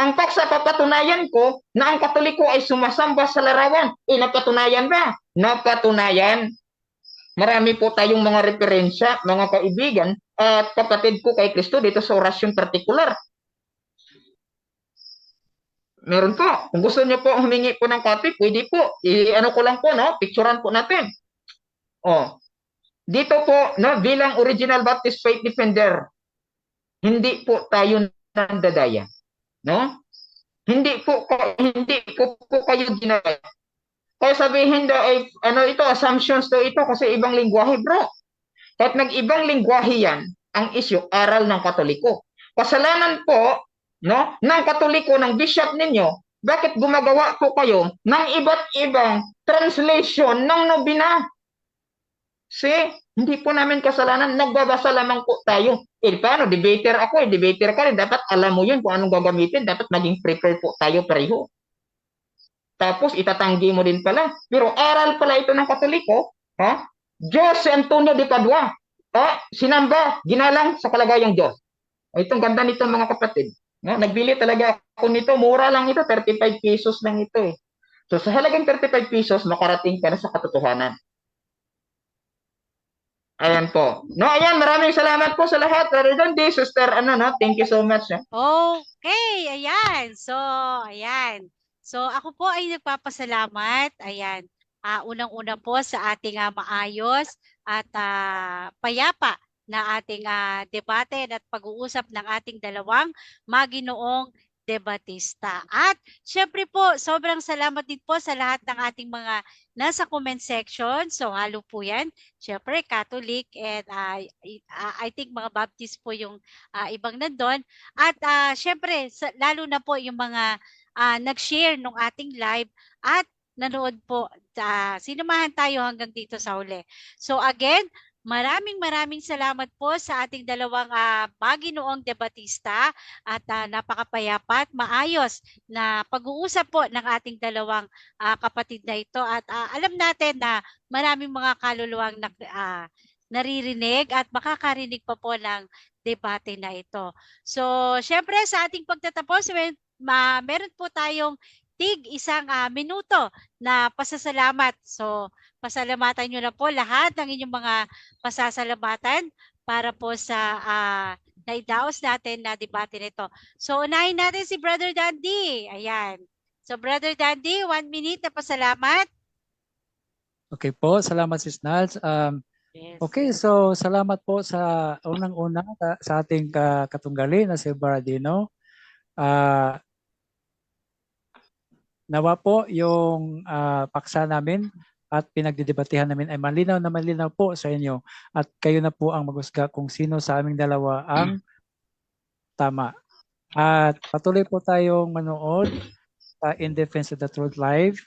Ang paksa, papatunayan ko na ang Katoliko ay sumasamba sa larawan. Napatunayan ba? Napatunayan. Marami po tayong mga referensya, mga kaibigan, at kapatid ko kay Kristo dito sa orasyon partikular. Meron po. Kung gusto niyo po humingi po ng copy, pwede po. Ano ko lang po, no? Picturean po natin. Dito po, no, bilang original Baptist Faith Defender, hindi po tayo nandadaya. No? Hindi ko po kayo ginaya. Kaya sabihin daw ay ito, assumptions daw ito kasi ibang lingwahe, bro. Kahit nag-ibang lingwahe yan, ang issue, aral ng Katoliko. Kasalanan po, no, ng Katoliko, ng bishop ninyo, bakit gumagawa po kayo ng iba't ibang translation ng nobina? See, hindi po namin kasalanan, nagbabasa lamang po tayo. Paano? Debater ako, debater ka rin. Dapat alam mo yun kung anong gagamitin. Dapat maging prepare po tayo pareho. Tapos itatanggi mo din pala. Pero aral pala ito ng Katoliko, Diyos Antonio de Padua. Sinamba, ginalang sa kalagayang Diyos. Itong ganda nito mga kapatid. Nagbili talaga ako nito. Mura lang ito, 35 pesos lang ito eh. So sa halagang 35 pesos, makarating ka na sa katotohanan. Ayan po. No, ayan, maraming salamat po sa lahat. Brother Dandy, Sister, thank you so much. Okay, ayan. So, ayan. So ako po ay nagpapasalamat. Ayan. Unang-una po sa ating maayos at payapa na ating debate at pag-uusap ng ating dalawang maginoong debatista. At syempre po, sobrang salamat din po sa lahat ng ating mga nasa comment section. So halo po yan. Syempre, Catholic and I think mga Baptist po yung ibang nandun. At syempre, lalo na po yung mga nag-share nung ating live at nanood po. Sinamahan tayo hanggang dito sa huli. So again, maraming salamat po sa ating dalawang maginoong debatista at napakapayapa at maayos na pag-uusap po ng ating dalawang kapatid na ito. At alam natin na maraming mga kaluluwang naririnig at makakarinig pa po ng debate na ito. So, syempre sa ating pagtatapos, meron po tayong isang minuto na pasasalamat. So, pasalamatan nyo na po lahat ng inyong mga pasasalamatan para po sa naidaos natin na debate nito. So, unahin natin si Brother Dandy. Ayan. So, Brother Dandy, 1 minute na pasalamat. Okay po, salamat Sis Nals. Yes. Okay, so salamat po sa unang-una sa ating katunggali na si Baradino. Nawa po yung paksa namin at pinagdidebatehan namin ay malinaw na malinaw po sa inyo at kayo na po ang maghusga kung sino sa aming dalawa ang tama. At patuloy po tayong manood sa In Defense of the Truth Live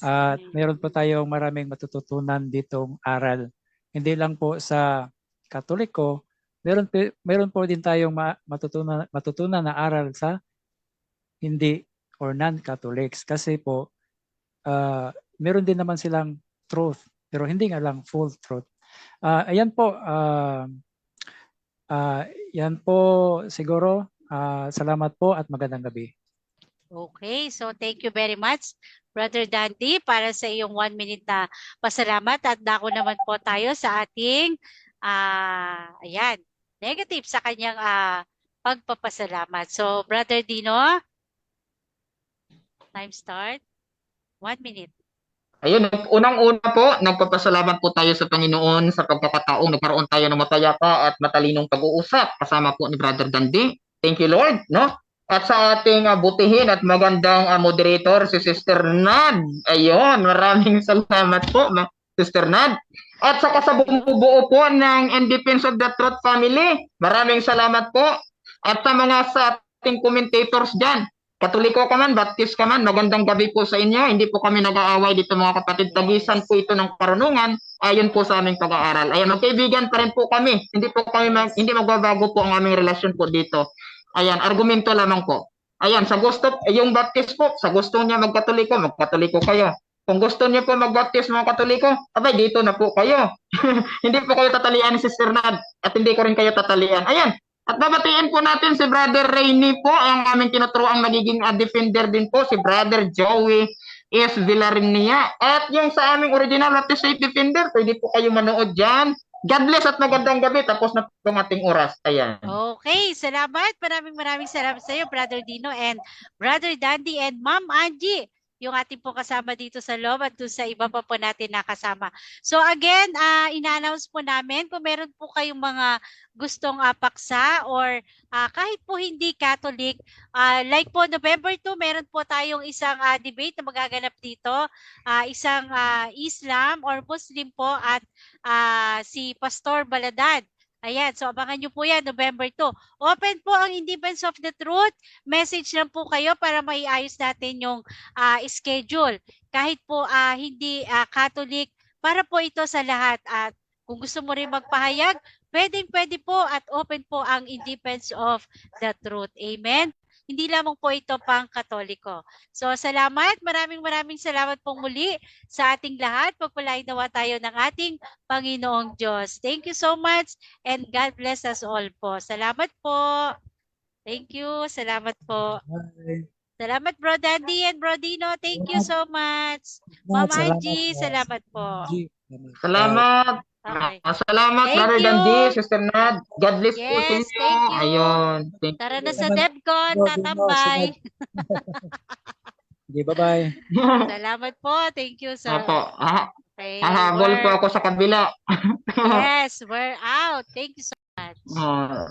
at meron po tayong maraming matututunan ditong aral. Hindi lang po sa Katoliko, meron po din tayong matutunan na aral sa hindi or non-Catholics kasi po meron din naman silang truth pero hindi nga lang full truth. Ayan po, yan po siguro. Salamat po at magandang gabi. Okay, so thank you very much, Brother Dandy, para sa iyong 1 minute na pasalamat at dako naman po tayo sa ating ayan, negative sa kanyang pagpapasalamat. So, Brother Dino, time start. 1 minute. Ayun, unang-una po, nagpapasalamat po tayo sa Panginoon sa pagkakataong nagkaroon tayo ng mapayapa at matalinong pag-uusap kasama po ni Brother Dandy. Thank you, Lord, no? At sa ating butihin at magandang moderator, si Sister Nad. Ayun, maraming salamat po, Sister Nad. At saka sa bumubuo po ng In Defense of the Truth Family, maraming salamat po. At sa ating commentators dyan, Katoliko ka man, Baptist ka man, magandang gabi po sa inyo. Hindi po kami nag-aaway dito mga kapatid. Tagisan po ito ng karunungan ayon po sa aming pag-aaral. Ayan, magkaibigan pa rin po kami. Hindi magbabago po ang aming relasyon po dito. Ayan, argumento lamang po. Ayan, yung Baptist po, sa gusto niya magkatoliko kayo. Kung gusto niyo po mag-baptist mga Katoliko, abay dito na po kayo. Hindi po kayo tatalian ni Sister Nad at hindi ko rin kayo tatalian. Ayan, at babatiin po natin si Brother Rainy po, ang aming tinuturoang magiging defender din po, si Brother Joey S. Villarnia. At yung sa aming original Baptist State Defender, pwede po kayo manood dyan. God bless at magandang gabi. Tapos na po ang ating oras. Ayan. Okay, salamat. Maraming salamat sa iyo, Brother Dino and Brother Dandy and Ma'am Angie, yung ating po kasama dito sa loob at doon sa iba pa po natin nakasama. So again, ina-announce po namin kung meron po kayong mga gustong paksa or kahit po hindi Catholic, like po November 2, meron po tayong isang debate na magaganap dito, isang Islam or Muslim po at si Pastor Baladad. Ayan, so abangan nyo po yan, November 2. Open po ang In Defense of the Truth. Message lang po kayo para maiayos natin yung schedule. Kahit po hindi Catholic, para po ito sa lahat. At kung gusto mo rin magpahayag, pwede po at open po ang In Defense of the Truth. Amen? Hindi lamang po ito pang Katoliko. So salamat, maraming salamat pong muli sa ating lahat. Pagpalain nawa tayo ng ating Panginoong Diyos. Thank you so much and God bless us all po. Salamat po. Thank you. Salamat po. Bye. Salamat Bro Dandy and Bro Dino. Thank you so much. Ma'am Angie, salamat po. Salamat. Okay. Salamat, Thank Brother you. Dandy, Sister Nad. God bless po sa Yes, inyo. thank you. Ayun. Thank Tara you. na sa DevCon, tatambay. Sige, bye-bye. Salamat po. Thank you sa Opo. okay, Hahabol po ako sa kabila. Yes, we're out. Thank you so much. Ah,